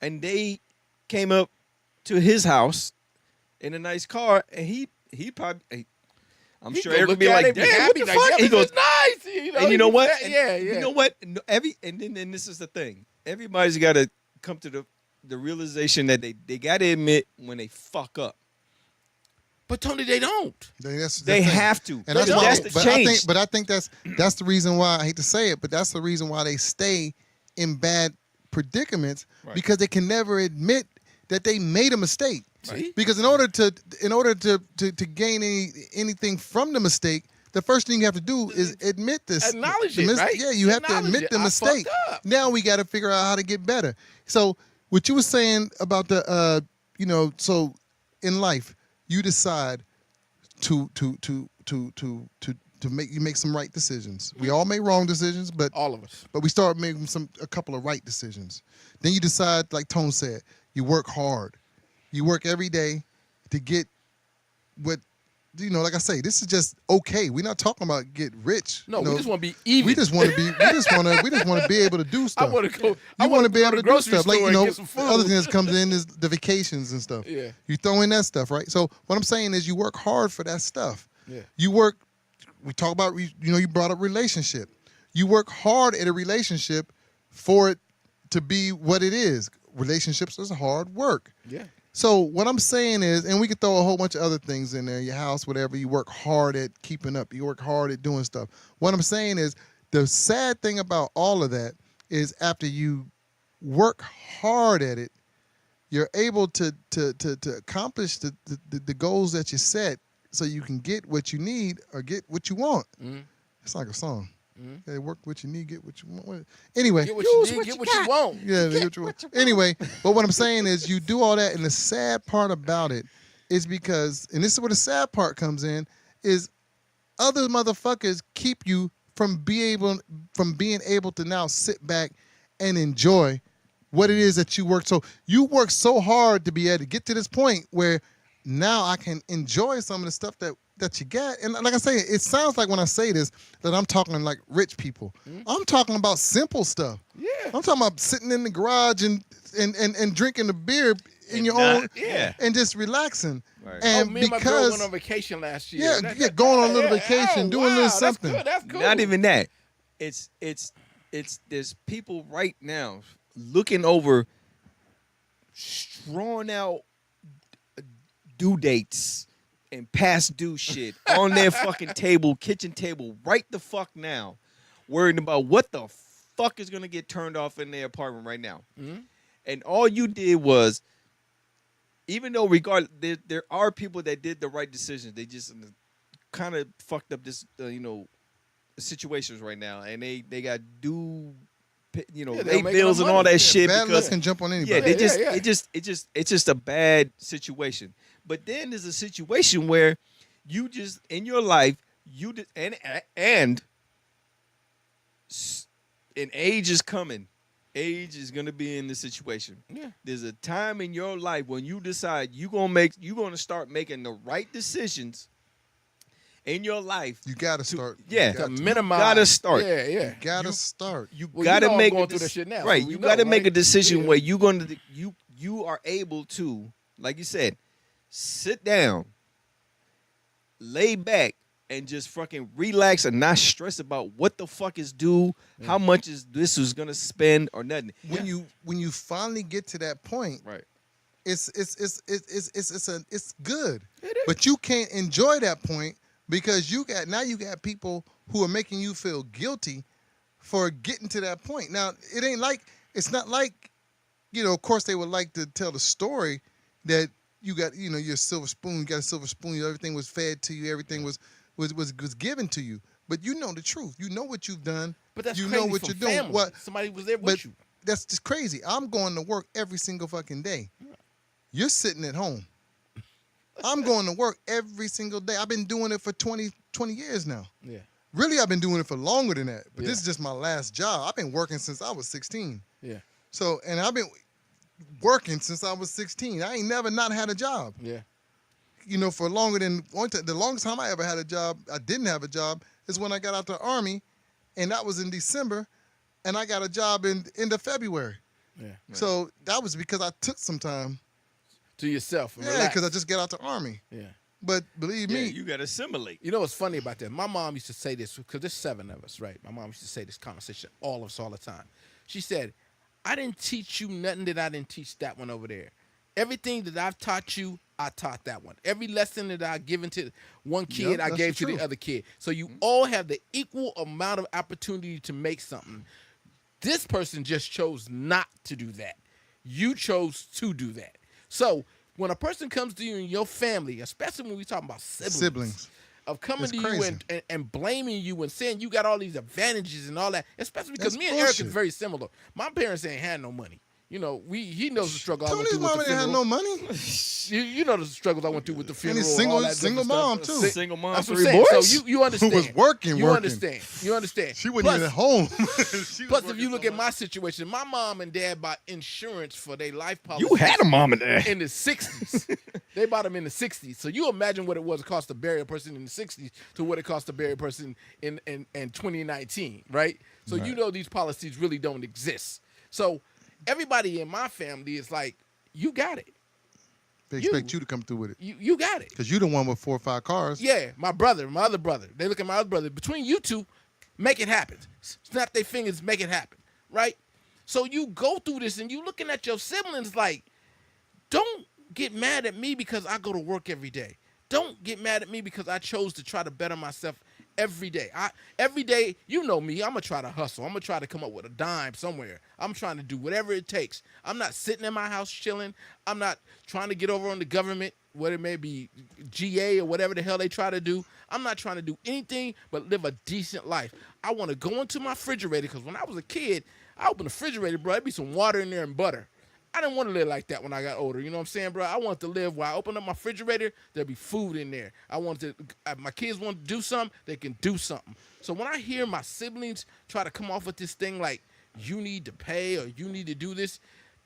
and they came up to his house in a nice car, and he probably, I'm He sure gonna everybody look at like, it, be damn, what happy, the like, fuck? yeah, He this goes, is nice. You know, and you he know be what? fat- And yeah. You know what? And then this is the thing. Everybody's got to come to the realization that they got to admit when they fuck up. But Tony, they don't. They have to. And that's They why. don't. the But change. I think that's the reason why, I hate to say it, but that's the reason why they stay in bad predicaments, Right. because they can never admit that they made a mistake. See? Because in order to gain anything from the mistake, the first thing you have to do is admit this. Acknowledge the it, right? Yeah, you have to Acknowledge admit it. the I mistake. fucked up. Now we got to figure out how to get better. So what you were saying about the so in life you decide to make some right decisions. We all make wrong decisions, but All of us. we start making a couple of right decisions. Then you decide, like Tone said, you work hard. You work every day to get what, like I say, this is just okay. We're not talking about get rich. No, we just want to be even. We just want to be. We just want to be able to do I stuff. want to go. You want to be able to do grocery stuff, like store and get some the food. other thing that comes in is the vacations and stuff. Yeah. You throw in that stuff, right? So what I'm saying is, you work hard for that stuff. Yeah. You work. We talk about, you brought up relationship. You work hard at a relationship for it to be what it is. Relationships is hard work. Yeah. So what I'm saying is, and we could throw a whole bunch of other things in there, your house, whatever, you work hard at keeping up. You work hard at doing stuff. What I'm saying is, the sad thing about all of that is, after you work hard at it, you're able to accomplish the goals that you set so you can get what you need or get what you want. Mhm. It's like a song. Mhm. They work what you need, get what you want. Anyway, Get what Use you need, what get you what you got. want. yeah, they get what you want. Anyway, but what I'm saying is you do all that, and the sad part about it is because, and this is where the sad part comes in, is other motherfuckers keep you from being able to now sit back and enjoy what it is that you work. So you work so hard to be able to get to this point where now I can enjoy some of the stuff that you get. And like I say, it sounds like when I say this that I'm talking like rich people. I'm talking about simple stuff. Yeah. I'm talking about sitting in the garage and drinking the beer in And your not- own yeah. and just relaxing. Right. And Me and my girl because went on vacation last year. yeah, going on a little vacation, doing a little something. That's cool. Not even that. It's there's people right now looking over drawn out due dates and past due shit on their fucking table, kitchen table, right the fuck now, worrying about what the fuck is gonna get turned off in their apartment right now. Mhm. And all you did was, even though there are people that did the right decisions, they just kind of fucked up this situations right now, and they got due, Yeah, they're late making bills no and all money. that shit Bad luck because can jump on anybody. yeah, they just yeah. it's just a bad situation. But then there's a situation where you just in your life and age is coming. Age is gonna be in this situation. Yeah. There's a time in your life when you decide you're gonna start making the right decisions in your life. You gotta start. yeah. You To got to. minimize. gotta start. Yeah, yeah. You gotta start. You Well, gotta I'm make going a through that shit now, so right. we You know, gotta make a right? decision Yeah. where you are able to, like you said, sit down, lay back, and just fucking relax and not stress about what the fuck is due, how much is this is gonna spend or nothing. When you finally get to that point, Right. it's good. It is. But you can't enjoy that point because you got people who are making you feel guilty for getting to that point. Now, it's not like, of course they would like to tell the story that you got, your silver spoon, you got a silver spoon, everything was fed to you, everything was given to you. But you know the truth. You know what you've done. But that's you crazy know what from you're doing. family. What Somebody was there but with you. that's just crazy. I'm going to work every single fucking day. You're sitting at home. I'm going to work every single day. I've been doing it for 20 years now. Yeah. Really, I've been doing it for longer than that. But Yeah. this is just my last job. I've been working since I was 16. Yeah. So, and I've been working since I was 16. I ain't never not had a job. Yeah. For longer than one time. The longest time I ever had a job, I didn't have a job, is when I got out the Army, and that was in December, and I got a job in end of February. Yeah. So that was because I took some time. To yourself. And Yeah, relax. because I just got out the Army. Yeah. But believe Yeah, me, you gotta assimilate. You know what's funny about that? My mom used to say this because there's 7 of us, right? My mom used to say this conversation all of us all the time. She said, "I didn't teach you nothing that I didn't teach that one over there. Everything that I've taught you, I taught that one. Every lesson that I've given to one kid, Yep, I that's gave the to the truth. other kid. So you all have the equal amount of opportunity to make something. This person just chose not to do that. You chose to do that. So when a person comes to you in your family, especially when we talking about siblings. Of coming It's to crazy. you and blaming you and saying you got all these advantages and all that, especially because That's me and Eric is bullshit. very similar. My parents ain't had no money. He knows the struggle I went Tony's through with mama the didn't have funeral. no money. You know the struggles I went through with the funeral. And he's all that single different mom, stuff. too. Single mom, That's what 3 I'm saying. boys. So you understand. was working. You understand. You understand. She wasn't Plus- even at home. She was Plus, if working you look so at much. my situation, my mom and dad bought insurance for their life policy. You had a mom and dad. In the 60s. They bought them in the 60s. So you imagine what it was to cost to bury a person in the 60s to what it cost to bury a person in 2019, right? So you know these policies really don't exist. So everybody in my family is like, you got it. They expect you to come through with it. You got it. Because you're the one with 4 or 5 cars. Yeah, my other brother. They look at my other brother. Between you two, make it happen. Snap their fingers, make it happen, right? So you go through this and you looking at your siblings like, don't get mad at me because I go to work every day. Don't get mad at me because I chose to try to better myself every day. Every day, you know me, I'm going to try to hustle. I'm going to try to come up with a dime somewhere. I'm trying to do whatever it takes. I'm not sitting in my house chilling. I'm not trying to get over on the government what it may be, GA or whatever the hell they try to do. I'm not trying to do anything but live a decent life. I want to go into my refrigerator because when I was a kid, I opened the refrigerator, bro. There'd be some water in there and butter. I didn't want to live like that when I got older. You know what I'm saying, bro? I wanted to live where I open up my refrigerator, there'll be food in there. I wanted to, my kids want to do something, they can do something. So when I hear my siblings try to come off with this thing like, you need to pay or you need to do this,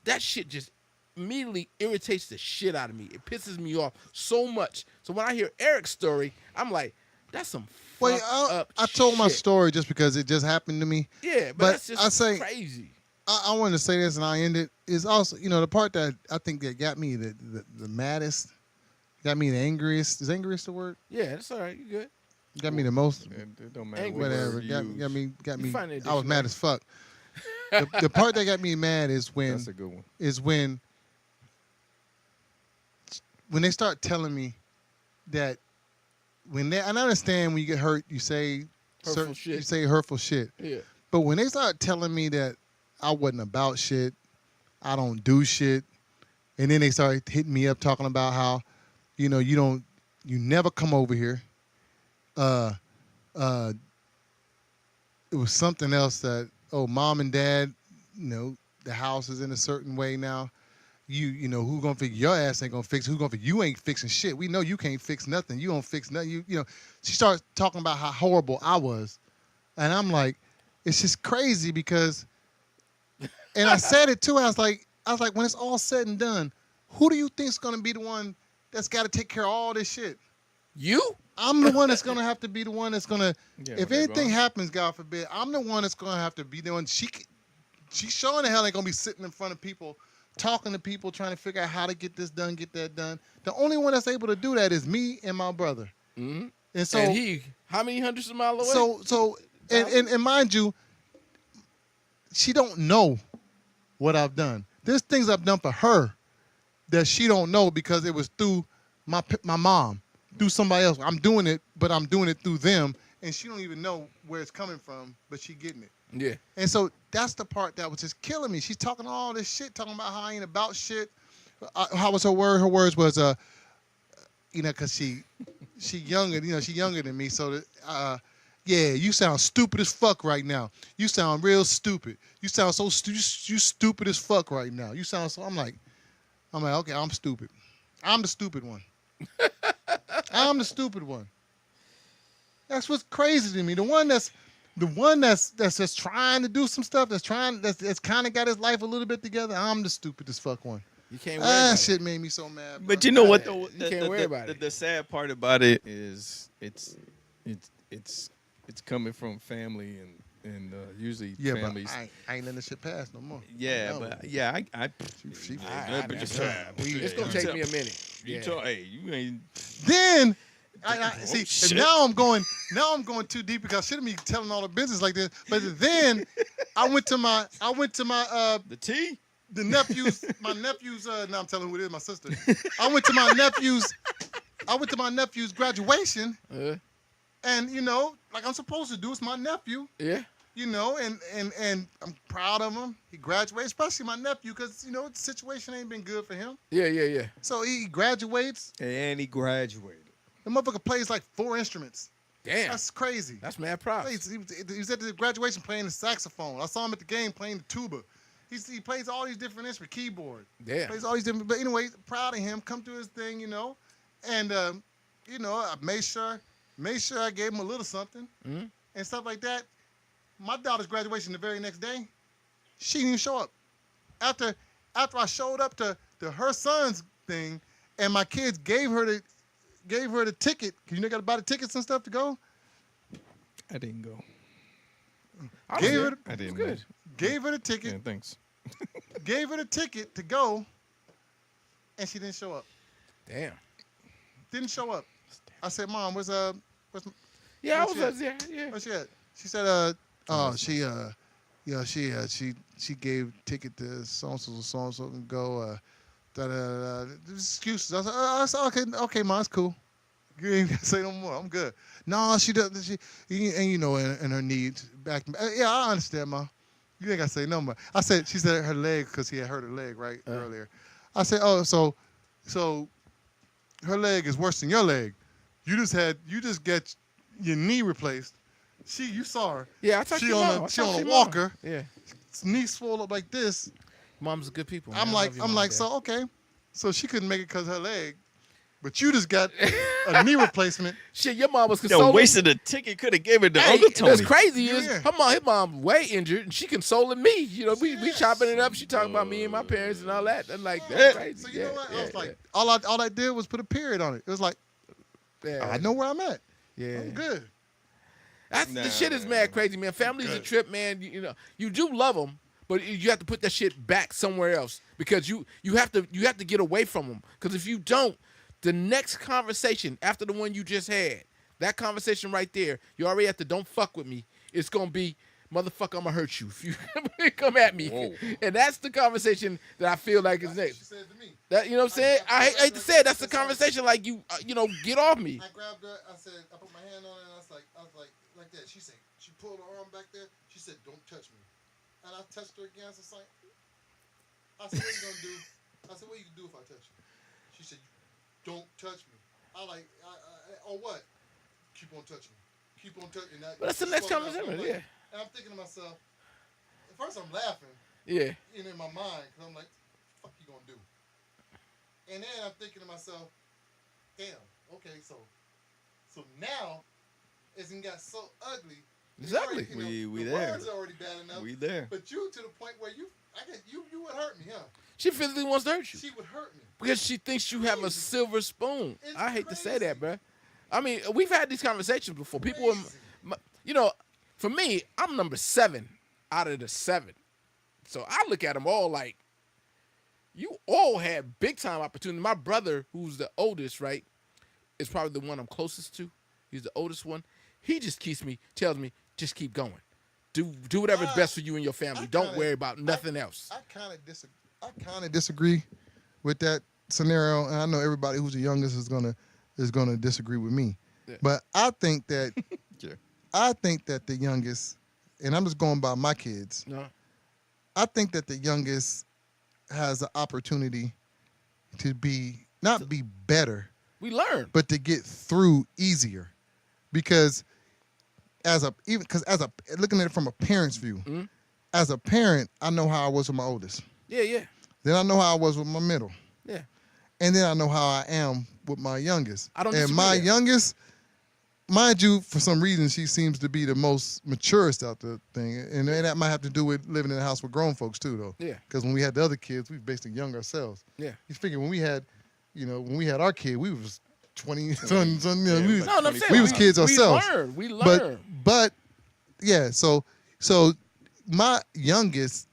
that shit just immediately irritates the shit out of me. It pisses me off so much. So when I hear Eric's story, I'm like, that's some Well, fucked up I told my shit. story just because it just happened to me. Yeah, but but that's just I say- crazy. I wanted to say this, and I end it. Is also, the part that I think that got me the maddest, got me the angriest. Is angriest the word? Yeah, that's all right. You good? Got me the most. It don't matter Angry. what Whatever. word you Got use. me. find the I was mad dictionary. as fuck. The part that got me mad is That's a good one. when they start telling me that and I understand when you get hurt, you say Hurtful shit. you say hurtful shit. Yeah. But when they start telling me that I wasn't about shit, I don't do shit, and then they start hitting me up talking about how, you never come over here. It was something else that, mom and dad, the house is in a certain way now. Who gonna fix your ass ain't gonna fix. Who gonna fix you ain't fixing shit. We know you can't fix nothing. You don't fix nothing. She starts talking about how horrible I was, and I'm like, it's just crazy because, and I said it too. I was like, when it's all said and done, who do you think's gonna be the one that's got to take care of all this shit? You? I'm the one that's gonna have to be the one that's gonna. Yeah, If whatever. anything happens, God forbid, I'm the one that's gonna have to be the one. She showing the hell ain't gonna be sitting in front of people, talking to people, trying to figure out how to get this done, get that done. The only one that's able to do that is me and my brother. Mm-hmm. And so, And he, how many hundreds of miles away? so, and mind you, she don't know what I've done. There's things I've done for her that she don't know because it was through my mom, through somebody else. I'm doing it, but I'm doing it through them, and she don't even know where it's coming from, but she getting it. Yeah. And so that's the part that was just killing me. She's talking all this shit, talking about how I ain't about shit. How was her word? Her words was, because she younger, she younger than me. So, yeah, you sound stupid as fuck right now. You sound real stupid. You sound so you stupid as fuck right now. You sound so. I'm like, okay, I'm stupid. I'm the stupid one. I'm the stupid one. That's what's crazy to me. The one that's just trying to do some stuff. That's kind of got his life a little bit together. I'm the stupidest fuck one. You can't worry about Shit made me so mad. Bro. But you know what? Yeah, Though, you can't worry about it. The sad part about it is it's coming from family and usually Yeah, families. but I ain't letting this shit pass no more. Yeah, No. but yeah, I She I- but I- you I- tell- It's gonna you take tell- me a minute. You Yeah. tell, hey, you ain't. Then I Oh, see. shit. And now I'm going too deep because I shouldn't be telling all the business like this. But then I went to my The tea? my nephew's now I'm telling who it is, my sister. I went to my nephew's graduation, and like I'm supposed to do, it's my nephew, Yeah. and I'm proud of him. He graduates, especially my nephew, because the situation ain't been good for him. Yeah. So he graduates. And he graduated. The motherfucker plays like 4 instruments. Damn. That's crazy. That's mad props. He was at the graduation playing the saxophone. I saw him at the game playing the tuba. He plays all these different instruments, keyboard. Damn. Plays all these different. But anyway, proud of him. Come through his thing, and I made sure I gave him a little something Mhm. and stuff like that. My daughter's graduation the very next day, she didn't even show up. After I showed up to her son's thing, and my kids gave her the ticket. Cause got to buy the tickets and stuff to go. I didn't go. I was Gave there. her I didn't. good. Gave her the ticket. Yeah, thanks. Gave her the ticket to go, and she didn't show up. Damn. Didn't show up. I said, "Mom, where's Yeah, I Where's was she there. Yeah. where's she at?" She said, she gave ticket to so and so and go. Excuses. I said, okay, Mom, it's cool. You ain't gotta say no more. I'm good. No, she doesn't. And her needs back. Yeah, I understand, Mom. You ain't gotta say no more. She said her leg because he had hurt her leg right earlier. I said, oh, so her leg is worse than your leg. You just get your knee replaced. You saw her. Yeah, I talked to She your on mom. a I she talked on to a your mom. walker. Yeah, Knee swole up like this. mom's good people. Man. I'm I like love your I'm mom, like Dad. so okay. So she couldn't make it because her leg, but you just got a knee replacement. Shit, your mom was Yo, consoling. wasted a ticket. Could have gave it to Hey, Uncle Tony. what's crazy is Yeah. his mom way injured, and she consoling me. You know, we chopping it up. She talking about me and my parents and all that. And like that's crazy. So you yeah, know what? Yeah, I was like, all I did was put a period on it. It was like yeah, I know where I'm at. yeah. I'm good. The shit is mad crazy, man. Family's a Good. trip, man. You know, you do love them, but you have to put that shit back somewhere else because you have to get away from them. Because if you don't, the next conversation after the one you just had, that conversation right there, you already have to don't fuck with me. It's gonna be motherfucker, I'm gonna hurt you if you come at me. Whoa. And that's the conversation that I feel like is That's what next. she said to me. That you know what I'm saying? I hate to say it. That's the conversation. Like you get off me. I grabbed her. I said, I put my hand on it, and I was like that. She said, she pulled her arm back there. She said, "Don't touch me." And I touched her again. So like, I said, "What are you gonna do?" I said, "What you can do if I touch you?" She said, "Don't touch me." Or what? Keep on touching me. Keep on touching. But that's the next conversation. Yeah. And I'm thinking to myself, at first I'm laughing, Yeah. in my mind, because I'm like, "What the fuck you gonna do?" And then I'm thinking to myself, "Damn, okay, so now it's got so ugly." Exactly. We the there. words are already bad enough. We there. But you to the point where you would hurt me, huh? She physically wants to hurt you She would hurt me. because she thinks you have a Crazy. silver spoon. It's I hate to say crazy. that, bruh. I mean, we've had these conversations before. People, Crazy. for me, I'm number 7 out of the 7. So I look at them all like, you all had big time opportunity. My brother, who's the oldest, right, is probably the one I'm closest to. He's the oldest one. He just tells me, just keep going. Do whatever's best for you and your family. Don't worry about nothing else. I kind of disagree with that scenario, and I know everybody who's the youngest is gonna disagree with me. Yeah. But I think that Yeah. the youngest, and I'm just going by my kids. No. I think that the youngest has the opportunity to not be better, We learn. but to get through easier, because looking at it from a parent's view, Mhm. as a parent, I know how I was with my oldest. Yeah. Then I know how I was with my middle, Yeah. and then I know how I am with my youngest. I don't And disagree my there. youngest, mind you, for some reason, she seems to be the most maturest out the thing, and that might have to do with living in a house with grown folks too, though. Yeah. Because when we had the other kids, we were basically young ourselves. Yeah. You figure when we had our kid, we was 20, something, we was, No, I'm saying we was kids ourselves. We learn. But yeah, so my youngest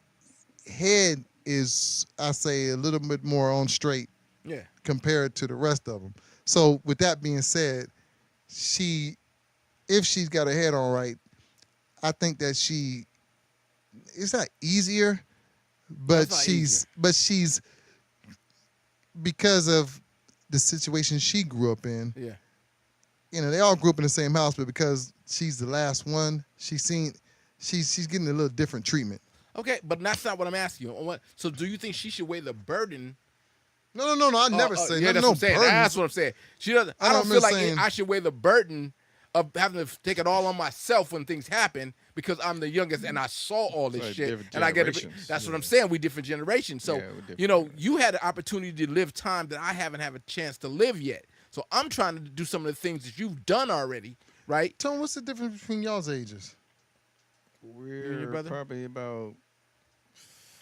head is, I say, a little bit more on straight Yeah. compared to the rest of them. So with that being said, if she's got her head on right, I think that it's not easier, but It's not she's because of the situation she grew up in. Yeah. They all grew up in the same house, but because she's the last one, she's getting a little different treatment. Okay, but that's not what I'm asking you. So do you think she should weigh the burden? No. I never say yeah, that's no what I'm saying. burdens. That's what I'm saying. She doesn't. I I don't don't feel like saying- I should weigh the burden of having to take it all on myself when things happen because I'm the youngest and I saw all this Right, shit different and I get it. generations. That's what I'm saying. We different generations. So Yeah, we're different. you had the opportunity to live time that I haven't had a chance to live yet. So I'm trying to do some of the things that you've done already, right? Tell me, what's the difference between y'all's ages? We're brother? probably about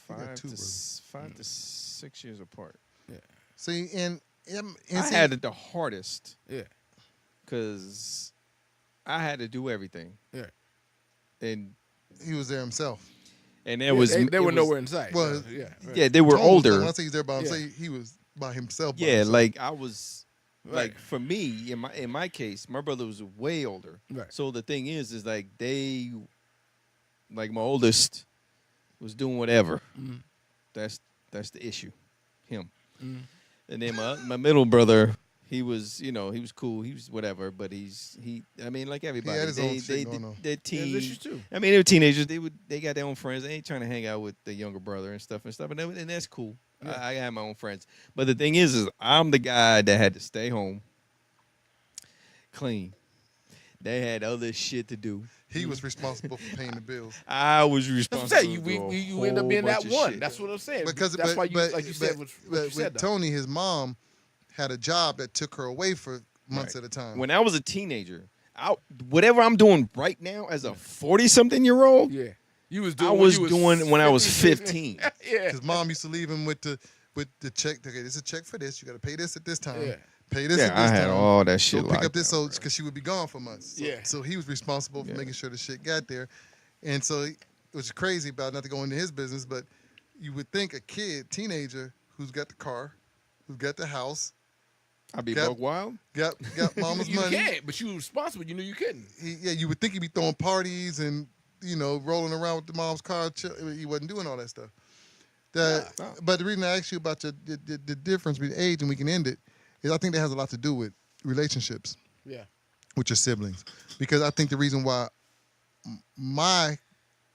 got 5 two to brothers. 5 to 6 years apart. See, and I see, had it the hardest Yeah. because I had to do everything, Yeah. and he was there himself. there was They it were was- nowhere in sight. Well, yeah. Right. Yeah, they were Tone was older. there. When I say he's there by himself, Yeah. he was by himself. by Yeah, himself. like I was, Right. like for me in my case, my brother was way older. Right. So the thing is like my oldest was doing whatever. Mhm. That's the issue, him. Mhm. And then my middle brother, he was he was cool, he was whatever, but I mean like everybody, had his own shit going on. they're There's teen. issues too. I mean they were teenagers. They got their own friends. They ain't trying to hang out with the younger brother and stuff, and that's cool. Yeah. I have my own friends. But the thing is I'm the guy that had to stay home, clean. They had other shit to do. He was responsible for paying the bills. I was That's responsible. what I'm saying. for a You end up whole being that bunch of one. shit. That's what I'm saying. Because That's why you, but, like you but, said, what you but said. with Though. Tony, his mom had a job that took her away for months Right. at a time. When I was a teenager, whatever I'm doing right now as a 40-something-year-old, Yeah, you was I doing. was when doing when I was 15. 15. Yeah, Because mom used to leave him with the check. Okay, this is a check for this. You got to pay this at this time. Yeah. Pay this Yeah, at this I had time. all that shit. So pick locked up this, down, so bro. because she would be gone for months. So, Yeah. so he was responsible for Yeah. making sure the shit got there, and so it was crazy about not to go into his business, but you would think a teenager who's got the car, who's got the house, I be Got- buck wild. got mama's you money. can't, but you were responsible. You knew you couldn't. You would think he'd be throwing parties and rolling around with the mom's car. He wasn't doing all that stuff. No. But the reason I asked you about the difference between age, and we can end it, is I think that has a lot to do with relationships Yeah, with your siblings. Because I think the reason why my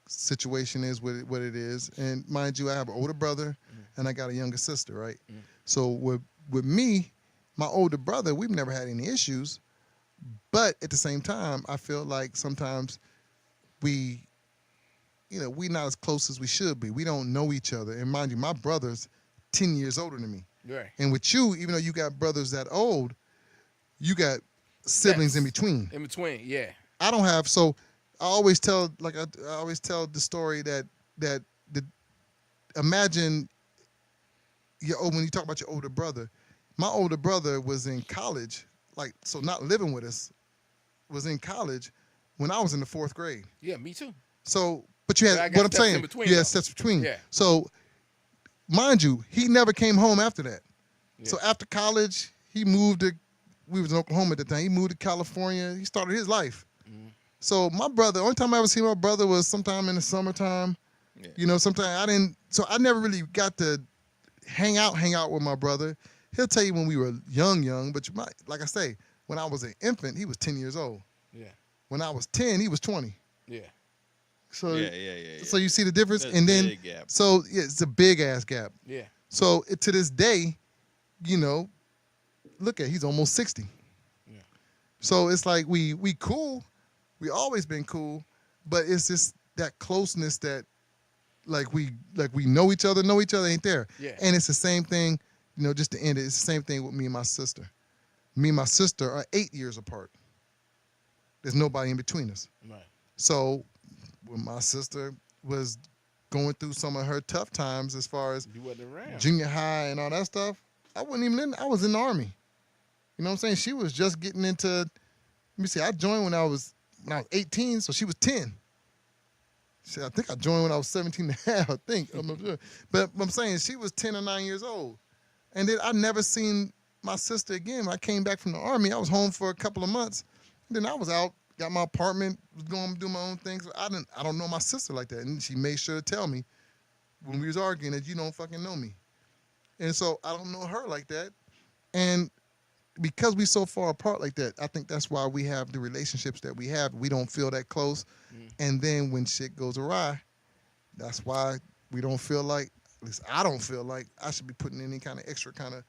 situation is what it is, and mind you, I have an older brother and I got a younger sister, right? So with me, my older brother, we've never had any issues, but at the same time, I feel like sometimes we're not as close as we should be. We don't know each other. And mind you, my brother's 10 years older than me. right. And with you, even though you got brothers that old, you got siblings in between. In between, yeah. I don't have, so I always tell, like I always tell the story that imagine when you talk about your older brother, my older brother was in college, so not living with us, was in college when I was in the 4th grade. Yeah, me too. So, but you But I had, got what I'm steps in saying, between, you had though. steps between. Yeah. So, mind you, he never came home after that. Yeah. So after college, he moved to, we was in Oklahoma at the time, he moved to California, he started his life. Mm-hmm. So my brother, only time I ever seen my brother was sometime in the summertime. Yeah. Sometime so I never really got to hang out with my brother. He'll tell you when we were young, but like I say, when I was an infant, he was 10 years old. Yeah, When I was 10, he was 20. yeah. So, Yeah. so you see the difference? That's and a then, big gap. so yeah, it's a big ass gap. Yeah. So to this day, look he's almost 60. Yeah. So it's like we cool. We always been cool, but it's just that closeness that like we know each other ain't there. Yeah. And it's the same thing, just to end it, it's the same thing with me and my sister. Me and my sister are 8 years apart. There's nobody in between us. Right. So when my sister was going through some of her tough times as far as You wasn't around. junior high and all that stuff, I wasn't even in. I was in the Army. You know what I'm saying? She was just getting into. Let me see. I joined when I was 18, so she was 10. I think I joined when I was 17 and a half. I think. I'm not sure. But I'm saying she was 10 or 9 years old, and then I never seen my sister again. When I came back from the Army, I was home for a couple of months. Then I was out, got my apartment, was going to do my own things. I don't know my sister like that, and she made sure to tell me when we was arguing that you don't fucking know me. And so I don't know her like that. And because we so far apart like that, I think that's why we have the relationships that we have. We don't feel that close. And then when shit goes awry, that's why we don't feel like, at least I don't feel like I should be putting any kind of extra kind of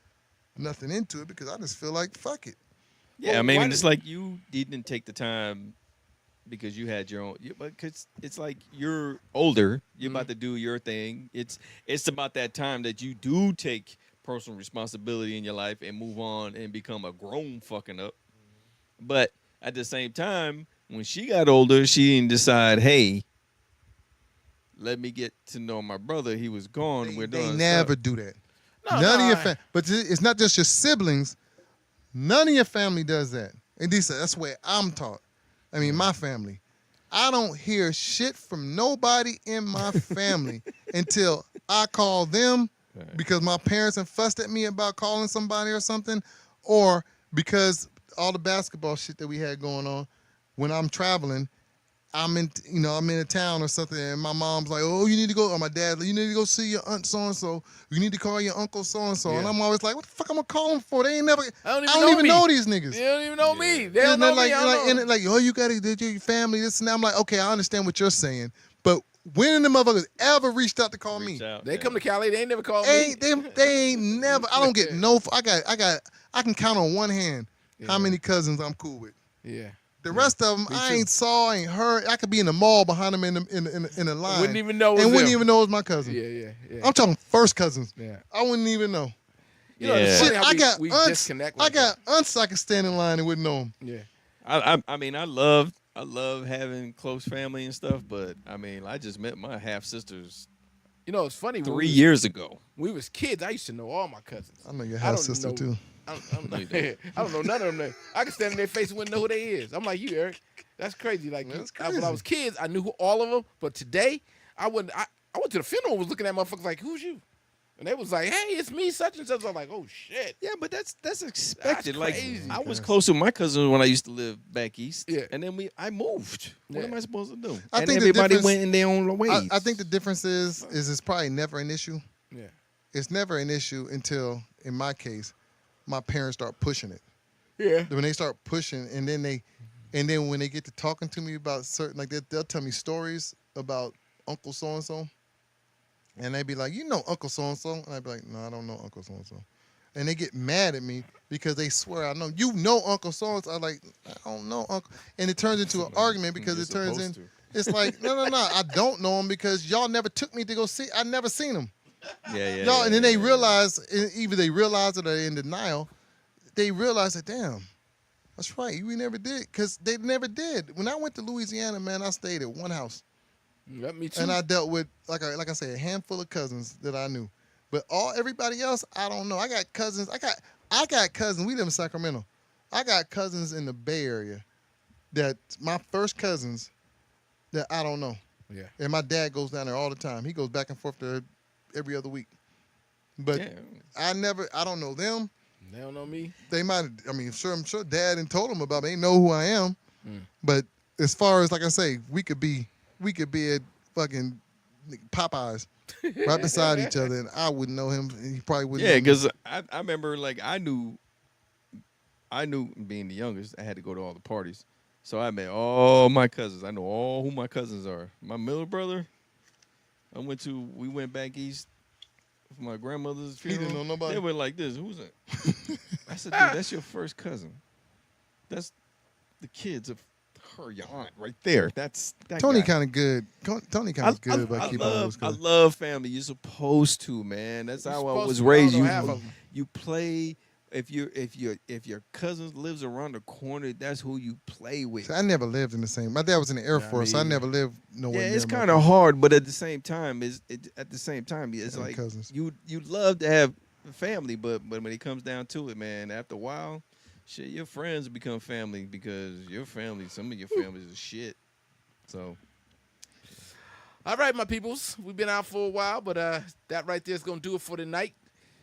nothing into it, because I just feel like, fuck it. Yeah, Well, I mean, why it's did- like you didn't take the time because you had your own. Because it's like you're older, you're about to do your thing. It's about that time that you do take personal responsibility in your life and move on and become a grown fucking up. But at the same time, when she got older, she didn't decide, hey, let me get to know my brother. He was gone. We're They done. never do that. No, None of your I- but it's not just your siblings. None of your family does that. And that's where I'm taught. I mean, my family. I don't hear shit from nobody in my family until I call them because my parents have fussed at me about calling somebody or something, or because all the basketball shit that we had going on. When I'm traveling, I'm in a town or something, and my mom's like, "Oh, you need to go," or my dad, "You need to go see your aunt so and so. You need to call your uncle so and so." And Yeah. I'm always like, "What the fuck I'm gonna call them for? They ain't never. I don't I don't know even me. know these niggas." They don't even know me. They And don't they're know me. I don't know. oh, you gotta do your family this and that. I'm like, okay, I understand what you're saying, but When the motherfuckers ever reached out to call me? Reach out, They man. come to Cali. They ain't never called me. They ain't never. I don't get no. I can count on one hand how Yeah. many cousins I'm cool with. Yeah. The rest of them, Me I too. ain't saw, ain't heard. I could be in the mall behind them in the line. Wouldn't even know it was and wouldn't them. even know it was my cousin. Yeah. I'm talking first cousins. Yeah. I wouldn't even know. You know, it's Yeah. funny how I got we aunts. disconnect. I like got aunts I could stand in line and wouldn't know them. that. Yeah. I mean, I love having close family and stuff, but I mean, I just met my half sisters You know, it's funny. 3 years ago. When we was kids, I used to know all my cousins. I know your I half don't sister know- too. I don't know none of them. I can stand in their face and wouldn't know who they is. I'm like you, Eric. That's crazy. Like That's when I crazy. was kids, I knew who all of them. But today, I wouldn't. I went to the funeral and was looking at motherfuckers like, "Who's you?" And they was like, "Hey, it's me, such and such." I'm like, "Oh shit." Yeah, but that's expected. Like crazy. I was close to my cousins when I used to live back east. Yeah. And then I moved. What Yeah. am I supposed to do? I and think the everybody difference- went in their own ways. I think the difference is it's probably never an issue. Yeah. It's never an issue until, in my case, my parents start pushing it. Yeah. When they start pushing, and then when they get to talking to me about certain, like they'll tell me stories about Uncle so and so, and they be like, "You know Uncle so and so," and I be like, "No, I don't know Uncle so and so," and they get mad at me because they swear I know. You know Uncle so and so. I'm like, I don't know Uncle, and it turns into an argument because You're it turns in. supposed It's like, no, I don't know him because y'all never took me to go see. I never seen him. Yeah. Y'all, and then they realize, either they realize it or they're in denial. They realize that, damn, that's right, we never did, because they never did. When I went to Louisiana, man, I stayed at one house, Yeah, me too. and I dealt with, like I say, a handful of cousins that I knew, but everybody else, I don't know. I got cousins. I got cousins. We live in Sacramento. I got cousins in the Bay Area that my first cousins that I don't know. Yeah. And my dad goes down there all the time. He goes back and forth there every other week. But Yeah. I don't know them. They don't know me. They might, I'm sure dad and told them about me. They know who I am. Mm. But as far as, like I say, we could be at fucking Popeyes right beside each other, and I wouldn't know him, and he probably wouldn't Yeah, know me. because I remember like I knew being the youngest, I had to go to all the parties. So I met all my cousins. I know all who my cousins are. My middle brother, we went back east for my grandmother's He funeral. didn't know nobody. They were like this, who's that? I said, dude, that's your first cousin. That's the kids of your aunt right there. That's that Tony guy. kind of good. Tony kind of good about keeping all those I cousins. love family. You're supposed to, man. That's You're how I supposed was to. I don't raised. know half of 'em. You play if your cousin lives around the corner. That's who you play with. See, I never lived in the same. My dad was in the Air Yeah, Force, me so I either. never lived nowhere Yeah, near it's my kind of hard, but at the same time, it's Yeah, like cousins. you love to have family, but when it comes down to it, man, after a while, shit, your friends become family because some of your families are shit. So All right, my peoples. We've been out for a while, but that right there is gonna do it for the night.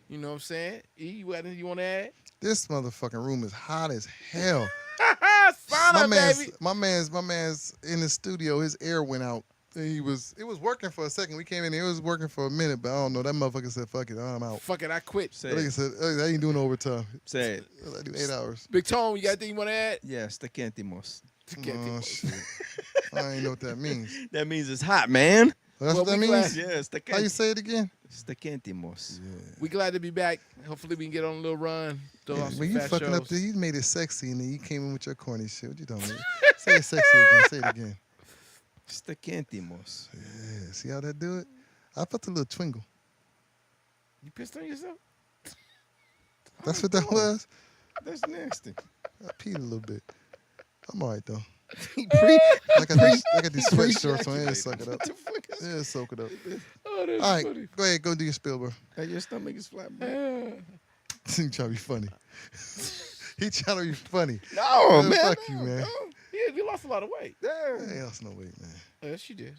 You know what I'm saying? E, you got anything you want to add? This motherfucking room is hot as hell. Sauna, baby. my man's in the studio. His air went out. It was working for a second. We came in here. It was working for a minute, but I don't know. That motherfucker said, "Fuck it, I'm out." Fuck it, I quit. That nigga said, "I ain't doing overtime. say I do 8 hours." Big Tone, you got anything you want to add? yes, the cantimos. Oh, shit. I ain't know what that means. That means it's hot, man. That's Well, what that we means. glad- Yes, How you say it again? Stacantimos. We glad to be back. Hopefully we can get on a little run. Throw out some When you fat fucking up, shows. you made it sexy, and then you came in with your corny shit. What you talking about? Say it sexy again. Say it again. Stacantimos. Yeah. See how that do it? I felt a little twingle. You pissed on yourself? That's what that was. That's nasty. I peed a little bit. I'm all right though. Pre- I got these sweat shorts on. Yeah, suck it up. What the fuck is Yeah, soak it up. Oh, that's All right, funny. go ahead. Go do your spill, bro. Hey, your stomach is flat, bro. He trying to be funny. He trying to be funny. No, Man, man. fuck no, you, man. no. Yeah, you lost a lot of weight. Hey, else no weight, man. Yes, you did.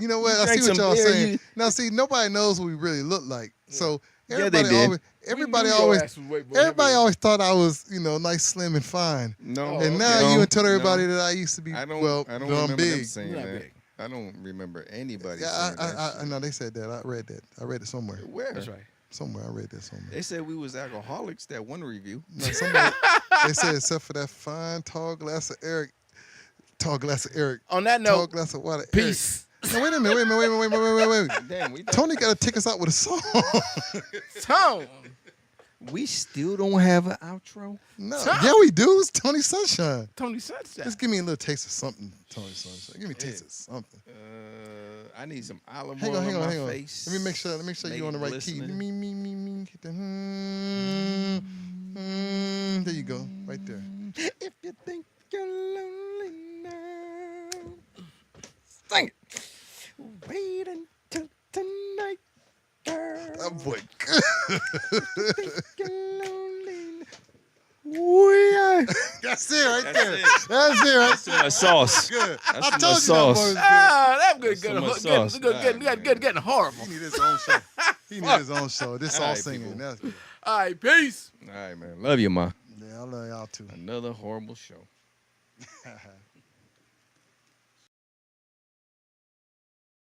You know what? I drank see what some y'all beer, saying. you- Now, see, nobody knows what we really look like. So Yeah, they everybody did. always, everybody We knew your always, ass was way more everybody heavy. always thought I was, nice, slim, and fine. No. Oh, And now no, you and tell no. everybody that I used to be, I don't I'm remember them big. saying You're not that. big. I don't remember anybody Yeah, saying that I shit. know they said that. I read that. I read it somewhere. Where? That's right. Somewhere I read that somewhere. They said we was alcoholics, that one review. No, somebody, they said except for that fine tall glass of Eric. Tall glass of Eric. On that Tall note, glass of water. peace. Eric. No, wait a minute, wait. Damn, we Tony got to take us out with a song. Tone. We still don't have an outro. No, yeah, we do. It's Tony Sunshine. Tony Sunshine. Just give me a little taste of something, Tony Sunshine. Give me a taste of something. I need some olive Hang oil on, on my hang on. face. Let me make sure Make you're on the it right key. glistening. Hit the there you go, right there. If you think you're lonely now, sing it. Wait until tonight, girl. That boy You're lonely. We are. That's it right That's there. it. That's it right That's my sauce. Good. That's I my told you sauce. that boy was good. Ah, that good. That's so much sauce. Getting horrible. He need his own show. He need his own show. This all All right, singing. people. That's good. All right, peace. All right, man. Love you, ma. Yeah, I love y'all too. Another horrible show.